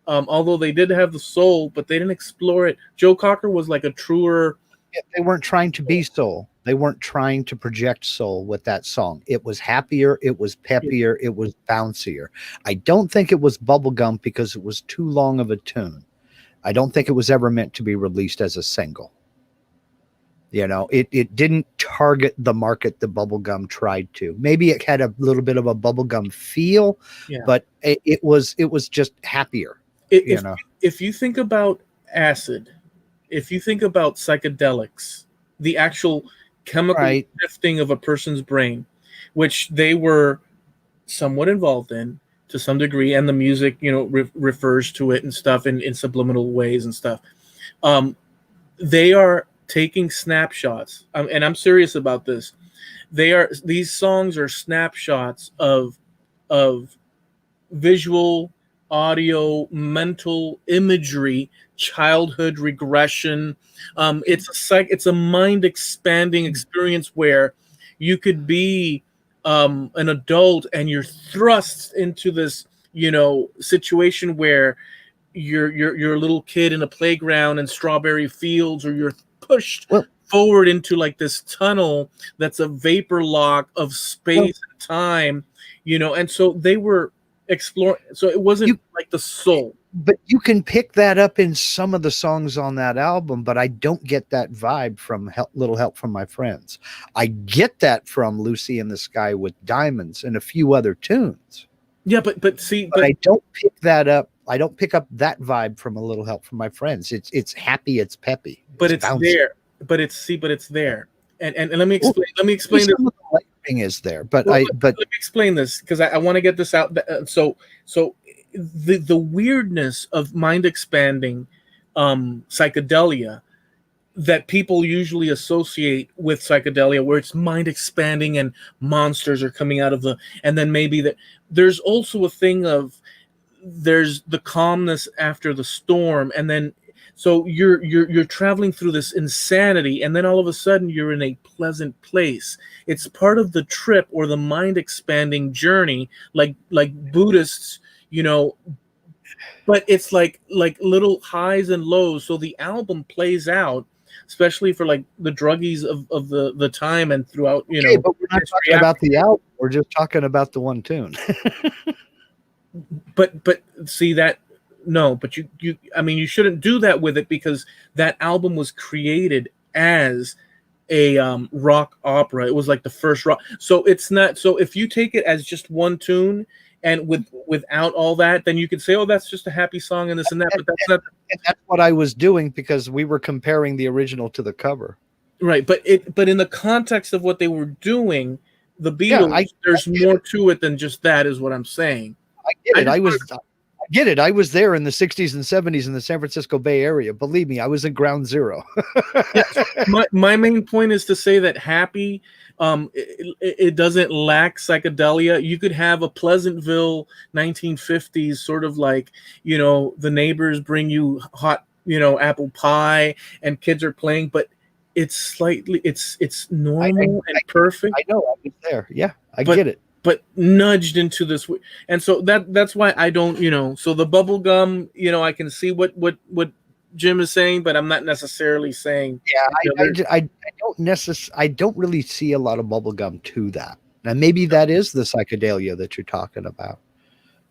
Although they did have the soul, but they didn't explore it. Joe Cocker was like a truer. They weren't trying to be soul. They weren't trying to project soul with that song. It was happier. It was peppier. It was bouncier. I don't think it was bubblegum because it was too long of a tune. I don't think it was ever meant to be released as a single. It didn't target the market the bubblegum tried to. Maybe it had a little bit of a bubblegum feel, but it was just happier. If you think about acid, if you think about psychedelics, the actual chemical shifting of a person's brain, which they were somewhat involved in to some degree, and the music, refers to it and stuff in subliminal ways and stuff. They are taking snapshots, and I'm serious about this. These songs are snapshots of visual, audio, mental imagery, childhood regression. It's a mind expanding experience where you could be an adult and you're thrust into this situation where you're a little kid in a playground in strawberry fields, or you're pushed forward into like this tunnel that's a vapor lock of space and time, and so they were exploring. So it wasn't like the soul. But you can pick that up in some of the songs on that album, but I don't get that vibe from Little Help from My Friends. I get that from Lucy in the Sky with Diamonds and a few other tunes. Yeah, but see, but I don't pick that up. I don't pick up that vibe from A Little Help from My Friends. It's happy, it's peppy, but it's there. But it's there. And let me explain. Let me explain this. The lightning is there, but let me explain this because I want to get this out. So the weirdness of mind expanding psychedelia that people usually associate with psychedelia, where it's mind expanding and monsters are coming out of and then maybe that there's also a thing of there's the calmness after the storm, and then so you're traveling through this insanity, and then all of a sudden you're in a pleasant place. It's part of the trip or the mind expanding journey, like Buddhists, but it's like little highs and lows. So the album plays out, especially for like the druggies of the time and throughout, but we're not talking about the album. We're just talking about the one tune. but see that. No, but you shouldn't do that with it, because that album was created as a rock opera. It was like the first rock. So it's not. So if you take it as just one tune and without all that, then you could say, oh, that's just a happy song and this and that. But that's not. And that's what I was doing, because we were comparing the original to the cover. Right, but in the context of what they were doing, the Beatles, there's more to it than just that, is what I'm saying. I get it. I was there in the 60s and 70s in the San Francisco Bay Area. Believe me, I was at ground zero. My main point is to say that happy, it doesn't lack psychedelia. You could have a Pleasantville 1950s sort of like, the neighbors bring you hot, apple pie and kids are playing, but it's normal and perfect. I know, I was there. Yeah, I get it. But nudged into this, and so that's why I don't, so the bubble gum, I can see what Jim is saying, but I'm not necessarily saying. Yeah, I don't really see a lot of bubble gum to that. And maybe that is the psychedelia that you're talking about.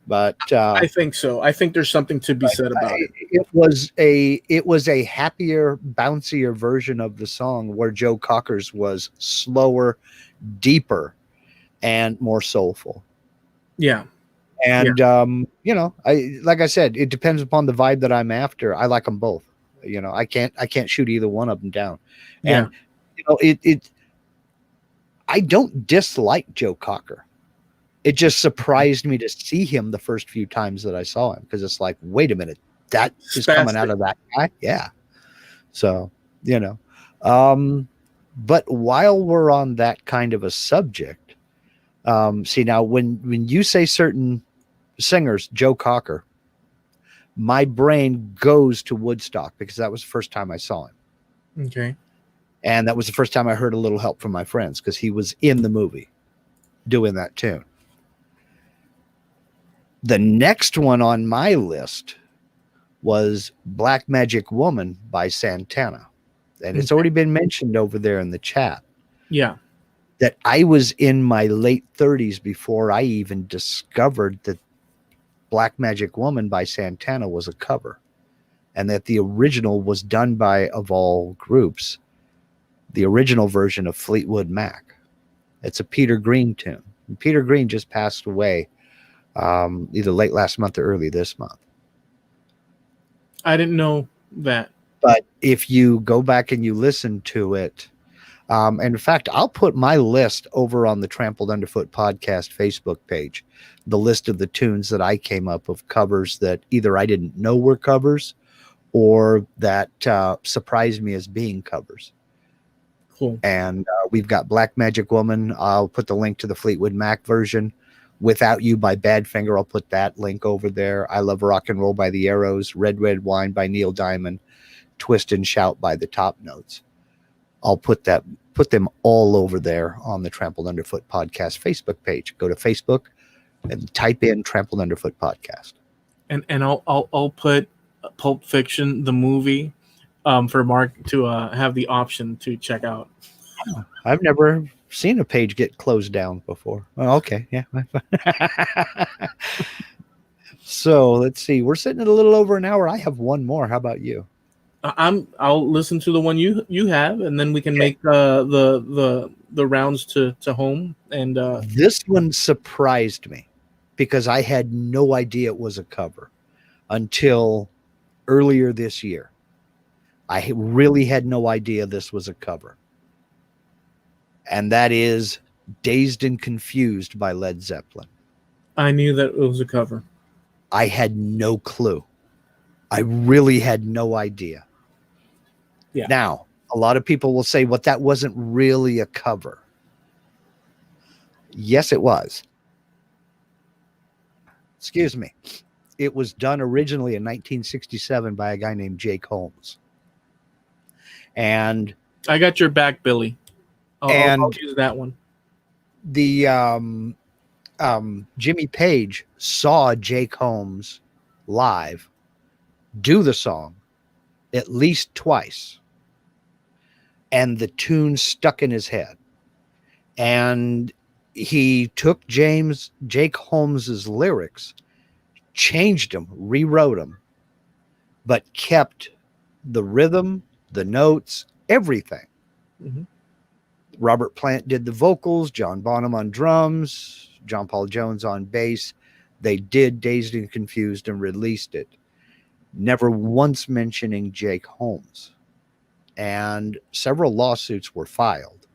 But I think so. I think there's something to be said about it. it was a happier, bouncier version of the song, where Joe Cocker's was slower, deeper, and more soulful. Yeah. And I like I said, it depends upon the vibe that I'm after. I like them both. I can't shoot either one of them down. Yeah. And it I don't dislike Joe Cocker. It just surprised me to see him the first few times that I saw him, because it's like, wait a minute, that is coming out Spastic. of that guy. Yeah. So, but while we're on that kind of a subject, see, now when you say certain singers, Joe Cocker, my brain goes to Woodstock, because that was the first time I saw him. Okay. And that was the first time I heard A Little Help from My Friends, because he was in the movie doing that tune. The next one on my list was Black Magic Woman by Santana. And it's already been mentioned over there in the chat. Yeah. That I was in my late 30s before I even discovered that Black Magic Woman by Santana was a cover, and that the original was done by, of all groups, the original version of Fleetwood Mac. It's a Peter Green tune. And Peter Green just passed away either late last month or early this month. I didn't know that. But if you go back and you listen to it, and in fact, I'll put my list over on the Trampled Underfoot podcast Facebook page, the list of the tunes that I came up of covers that either I didn't know were covers or that surprised me as being covers. Cool. And we've got Black Magic Woman. I'll put the link to the Fleetwood Mac version. Without You by Badfinger, I'll put that link over there. I Love Rock and Roll by the Arrows. Red Red Wine by Neil Diamond. Twist and Shout by the Top Notes. I'll put them all over there on the Trampled Underfoot podcast Facebook page. Go to Facebook and type in Trampled Underfoot podcast. And I'll put Pulp Fiction the movie for Mark to have the option to check out. I've never seen a page get closed down before. Oh, okay, yeah. So let's see. We're sitting at a little over an hour. I have one more. How about you? I'll listen to the one you have, and then we can make the rounds to home. And this one surprised me because I had no idea it was a cover until earlier this year. I really had no idea this was a cover. And that is Dazed and Confused by Led Zeppelin. I knew that it was a cover. I had no clue. I really had no idea. Yeah. Now, a lot of people will say, well, that wasn't really a cover. Yes, it was. Excuse me. It was done originally in 1967 by a guy named Jake Holmes. And I got your back, Billy. I'll use that one. The Jimmy Page saw Jake Holmes live do the song at least twice, and the tune stuck in his head. And he took Jake Holmes's lyrics, changed them, rewrote them, but kept the rhythm, the notes, everything. Mm-hmm. Robert Plant did the vocals, John Bonham on drums, John Paul Jones on bass. They did Dazed and Confused and released it, never once mentioning Jake Holmes. And several lawsuits were filed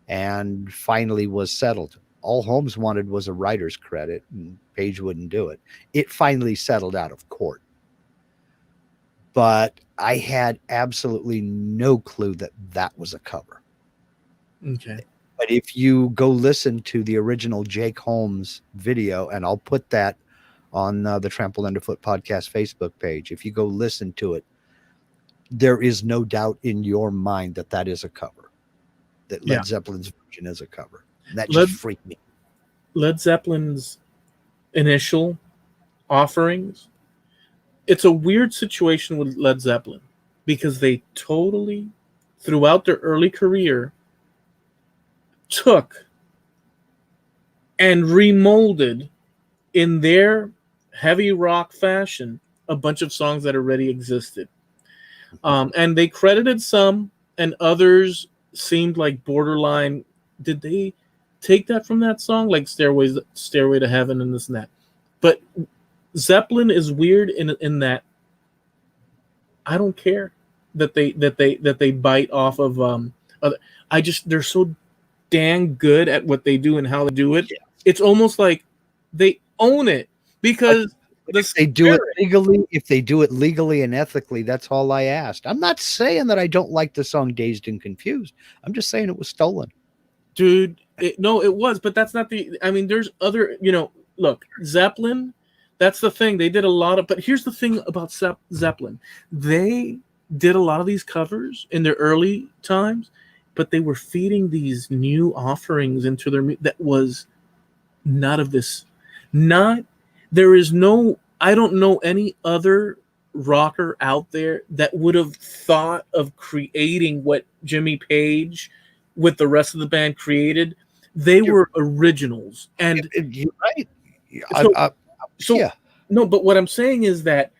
and finally was settled. All Holmes wanted was a writer's credit, and Page wouldn't do it. It finally settled out of court. But I had absolutely no clue that that was a cover. Okay. But if you go listen to the original Jake Holmes video, and I'll put that on the Trampled Underfoot podcast Facebook page, if you go listen to it, there is no doubt in your mind that that is a cover, that Led Zeppelin's version is a cover. And that just freaked me. Led Zeppelin's initial offerings, it's a weird situation with Led Zeppelin because they totally, throughout their early career, took and remolded in their heavy rock fashion a bunch of songs that already existed. And they credited some, and others seemed like borderline. Did they take that from that song, like Stairway to Heaven, and this and that? But Zeppelin is weird in that I don't care that they bite off of other. I just they're so dang good at what they do and how they do it. Yeah. It's almost like they own it because the If they do it spirit, legally, if they do it legally and ethically, that's all I asked. I'm not saying that I don't like the song Dazed and Confused. I'm just saying it was stolen. dude. No, it was, but that's not the. I mean, there's other. Look, Zeppelin. That's the thing. They did a lot of. But here's the thing about Zeppelin. They did a lot of these covers in their early times, but they were feeding these new offerings into their that was not of this. Not there is no. I don't know any other rocker out there that would have thought of creating what Jimmy Page with the rest of the band created. They were originals, and You're right. so so Yeah. no. But what I'm saying is that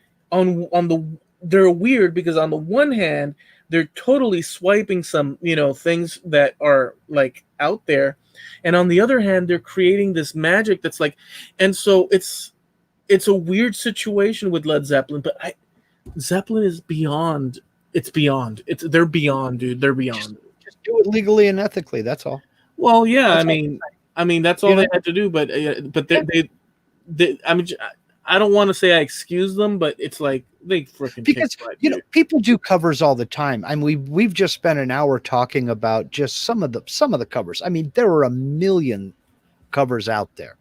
they're weird because on the one hand they're totally swiping some things that are like out there, and on the other hand they're creating this magic that's like, and so it's a weird situation with Led Zeppelin. But Zeppelin is beyond. It's beyond. They're beyond, dude. They're beyond. Just do it legally and ethically. That's all. Well, yeah. That's I mean, that's all You know? they had to do. But they. I mean, I don't want to say I excuse them, but it's like they freaking Because kick butt, you know dude. people do covers all the time. I mean, we've just spent an hour talking about just some of the covers. I mean, there are a million covers out there,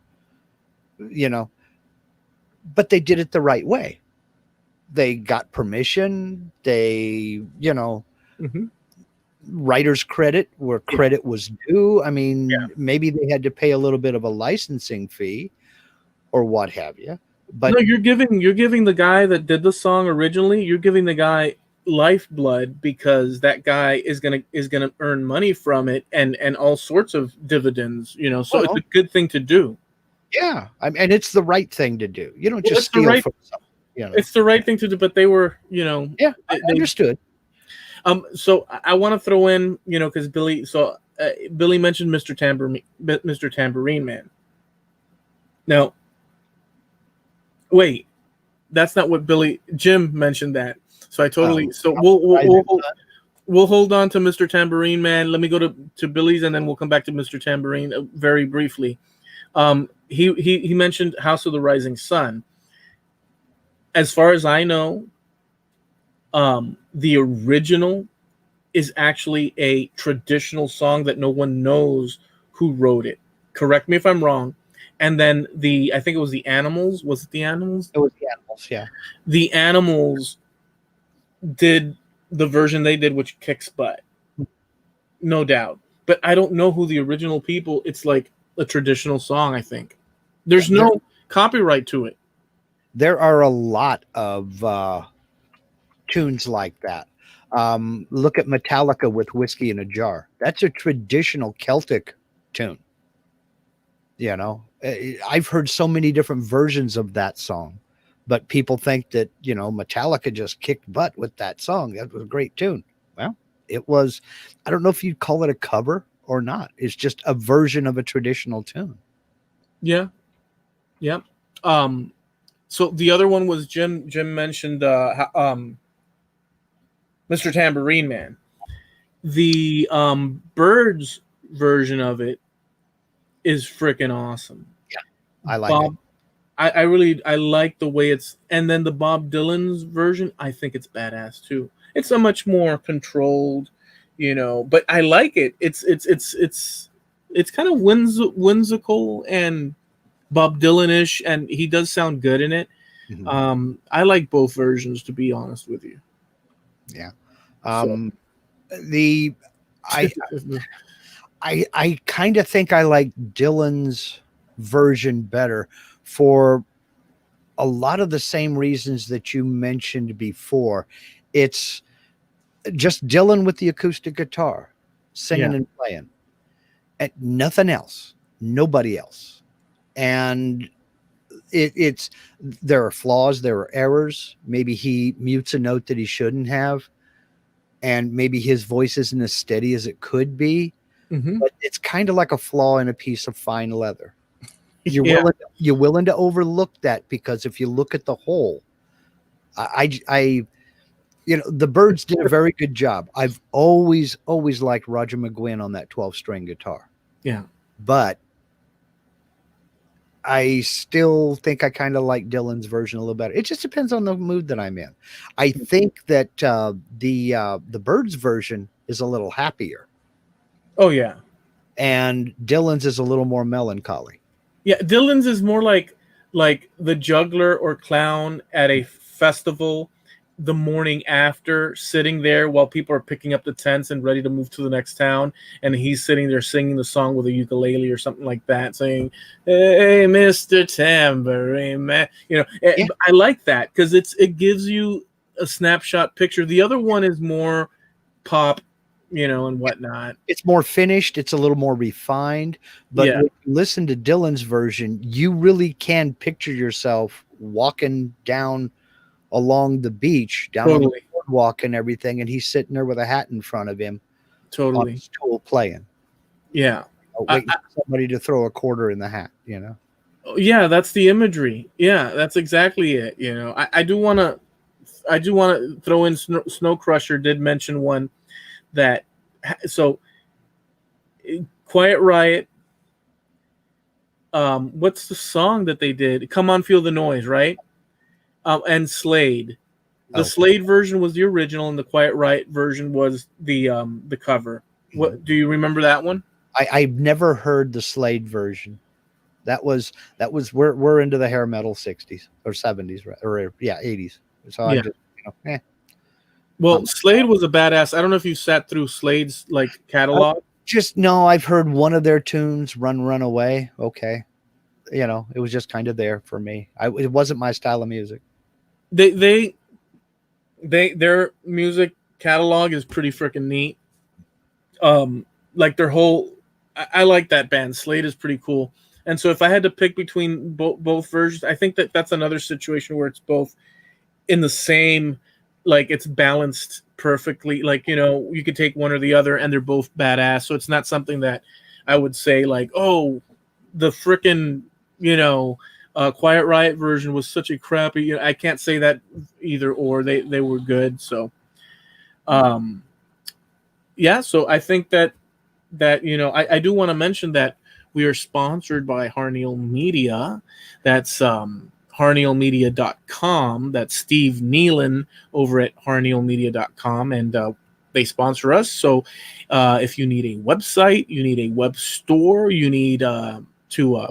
but they did it the right way. They got permission. They, Mm-hmm. writer's credit where credit was due. I mean, Yeah. maybe they had to pay a little bit of a licensing fee or what have you. But No, you're giving the guy that did the song originally. You're giving the guy lifeblood because that guy is gonna earn money from it and all sorts of dividends. So it's well, a good thing to do. yeah, and it's the right thing to do. You don't Well, just it's the steal right from someone. it's the right thing to do. But they were Yeah, I they understood. So I want to throw in because Billy mentioned Mr. Tambourine Man. Now wait, that's not what Jim mentioned that. So I totally. So we'll hold on to Mr. Tambourine Man. Let me go to Billy's, and then we'll come back to Mr. Tambourine very briefly. He mentioned House of the Rising Sun. As far as I know, the original is actually a traditional song that no one knows who wrote it. Correct me if I'm wrong. And then I think it was the Animals. Was it the Animals? It was the Animals, yeah. The Animals did the version they did, which kicks butt, no doubt. But I don't know who the original people. It's like a traditional song. I think there's no copyright to it. There are a lot of tunes like that. Look at Metallica with Whiskey in a Jar. That's a traditional Celtic tune. I've heard so many different versions of that song, but people think that, Metallica just kicked butt with that song. That was a great tune. Well, it was, I don't know if you'd call it a cover or not. It's just a version of a traditional tune. Yeah. Yeah. So the other one was Jim mentioned Mr. Tambourine Man. The Birds version of it is freaking awesome. Yeah, I like it. I like the way it's, and then the Bob Dylan's version, I think it's badass too. It's a much more controlled, but I like it. It's kind of whimsical and Bob Dylan-ish, and he does sound good in it. Mm-hmm. I like both versions, to be honest with you. Yeah. So. I kind of think I like Dylan's version better for a lot of the same reasons that you mentioned before. It's just Dylan with the acoustic guitar singing and playing, and nothing else, nobody else. And it's there are flaws, there are errors. Maybe he mutes a note that he shouldn't have, and maybe his voice isn't as steady as it could be. Hmm. But it's kind of like a flaw in a piece of fine leather. Yeah. You're willing to overlook that, because if you look at the whole, I the Byrds did a very good job. I've always liked Roger McGuinn on that 12-string guitar, Yeah. but I still think I kind of like Dylan's version a little better. It just depends on the mood that I'm in. I think that the Byrds version is a little happier, Oh yeah. and Dylan's is a little more melancholy. Yeah, Dylan's is more like the juggler or clown at a festival the morning after, sitting there while people are picking up the tents and ready to move to the next town, and he's sitting there singing the song with a ukulele or something like that, saying, "Hey, Mr. Tambourine Man." Yeah, I like that because it gives you a snapshot picture. The other one is more pop, and whatnot. it's more finished. It's a little more refined. But Yeah, when you listen to Dylan's version, you really can picture yourself walking down along the beach, down on the totally, boardwalk and everything, and he's sitting there with a hat in front of him on a totally. stool playing, Yeah. waiting for somebody to throw a quarter in the hat. Yeah, that's the imagery. Yeah, that's exactly it. I do want to throw in Snow Crusher did mention one that so Quiet Riot. What's the song that they did? Come on, feel the noise, right? And Slade. The Oh, Slade version was the original, and the Quiet Riot version was the cover. What do you remember that one? I've never heard the Slade version. We're into the hair metal 60s or 70s, right? Or yeah, 80s. So I Yeah. just Well, um, Slade was a badass. I don't know if you sat through Slade's catalog. just no. I've heard one of their tunes, "Run Away." Okay, it was just kind of there for me. It wasn't my style of music. Their music catalog is pretty freaking neat. Like their whole, I like that band. Slade is pretty cool. And so if I had to pick between both versions, I think that's another situation where it's both in the same, like it's balanced perfectly. Like you could take one or the other, and they're both badass. So it's not something that I would say like, oh, the freaking Quiet Riot version was such a crappy. I can't say that either or. They were good. So um, yeah. So I think that I do want to mention that we are sponsored by Harneal Media. That's harnealmedia.com. That's Steve Nealon over at harnealmedia.com, and they sponsor us. So if you need a website, you need a web store, you need to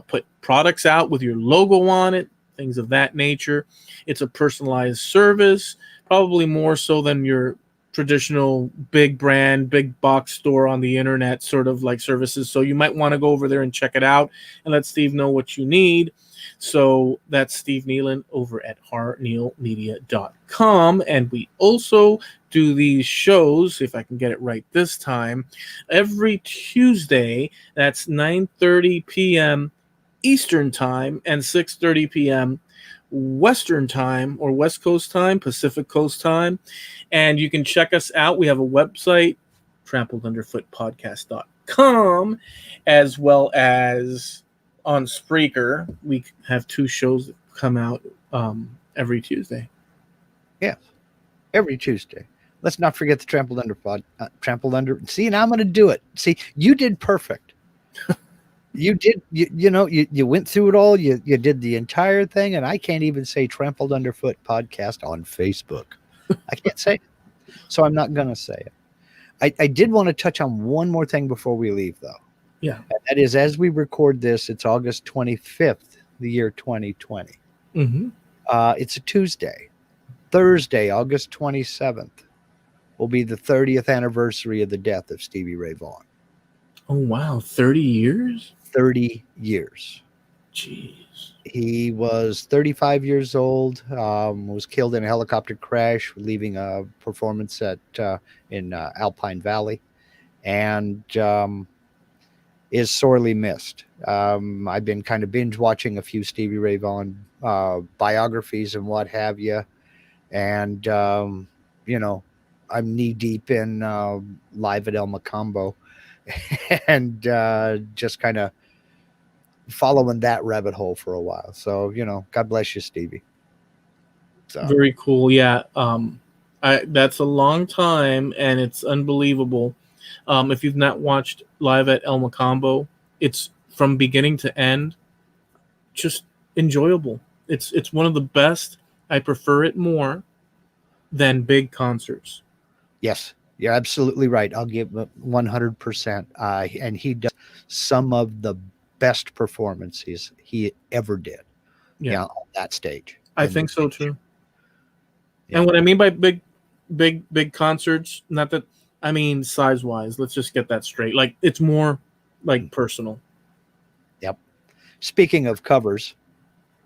put products out with your logo on it, things of that nature, it's a personalized service, probably more so than your traditional big brand, big box store on the internet sort of like services. So you might want to go over there and check it out and let Steve know what you need. So that's Steve Nealon over at harnealmedia.com. And we also do these shows, if I can get it right this time, every Tuesday. That's 9:30 p.m. Eastern Time and 6:30 p.m. Western Time or West Coast Time, Pacific Coast Time. And you can check us out. We have a website, trampledunderfootpodcast.com, as well as on Spreaker. We have two shows that come out every Tuesday. Yeah, every Tuesday. Let's not forget the Trampled Under Trampled Under. See, now I'm going to do it. See, you did perfect. You did. You went through it all. You did the entire thing, and I can't even say Trampled Underfoot podcast on Facebook. I can't say it, so I'm not going to say it. I did want to touch on one more thing before we leave, though. Yeah. And that is, as we record this, it's August 25th, the year 2020. Mm-hmm. It's a Tuesday. Thursday, August 27th, will be the 30th anniversary of the death of Stevie Ray Vaughan. Oh, wow. 30 years? 30 years. Jeez. He was 35 years old, was killed in a helicopter crash, leaving a performance in Alpine Valley. And is sorely missed. I've been kind of binge watching a few Stevie Ray Vaughan biographies and what have you, and you know, I'm knee deep in Live at El Macambo, and just kind of following that rabbit hole for a while. So, you know, God bless you, Stevie. So Very cool. Yeah. That's a long time, and it's unbelievable. If you've not watched Live at El Macambo, it's from beginning to end, just enjoyable. It's one of the best. I prefer it more than big concerts. yes, you're absolutely right. I'll give it 100%. And he does some of the best performances he ever did. Yeah, On that stage. I think so too. Yeah. And what I mean by big concerts, not that I mean size wise. Let's just get that straight. Like it's more like personal. Yep. Speaking of covers,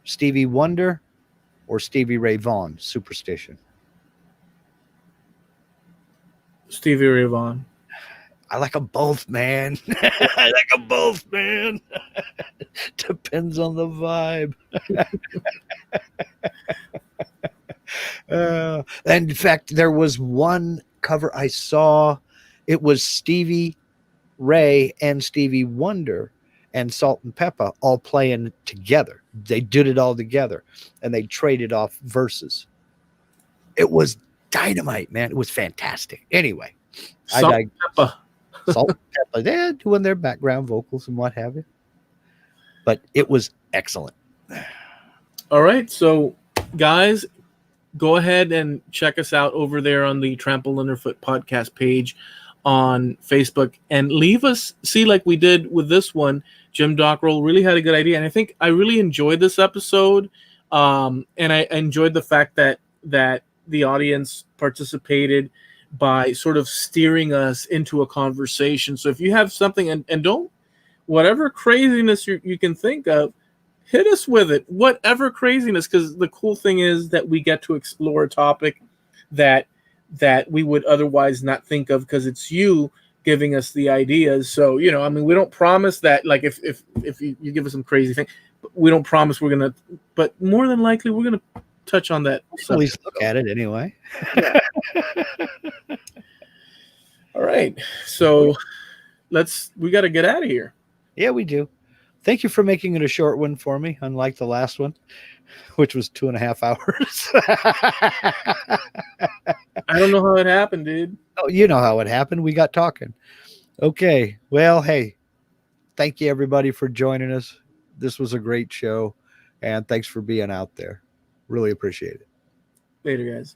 Stevie Wonder or Stevie Ray Vaughan, Superstition? Stevie Ray Vaughan. I like them both, man. I like them both, man. Depends on the vibe. And in fact, there was one cover I saw. It was Stevie Ray and Stevie Wonder and Salt and Pepper all playing together. They did it all together, and they traded off verses. It was dynamite, man. It was fantastic. Anyway, Salt and Pepper. Salt and Pepper, they're doing their background vocals and what have you. But it was excellent. All right, so guys, go ahead and check us out over there on the Trampled Underfoot podcast page on Facebook, and leave us, see, like we did with this one, Jim Dockrell really had a good idea, and I think I really enjoyed this episode, and I enjoyed the fact that the audience participated by sort of steering us into a conversation. So if you have something, and don't, whatever craziness you can think of, hit us with it, whatever craziness, because the cool thing is that we get to explore a topic that we would otherwise not think of, because it's you giving us the ideas. So, you know, I mean, we don't promise that, like, if you give us some crazy thing, we don't promise we're going to, but more than likely we're going to touch on that. At least look at it anyway. Yeah. All right. So we got to get out of here. Yeah, we do. Thank you for making it a short one for me, unlike the last one, which was 2.5 hours. I don't know how it happened, dude. Oh, you know how it happened. We got talking. Okay. Well, hey, thank you everybody for joining us. This was a great show, and thanks for being out there. Really appreciate it. Later, guys.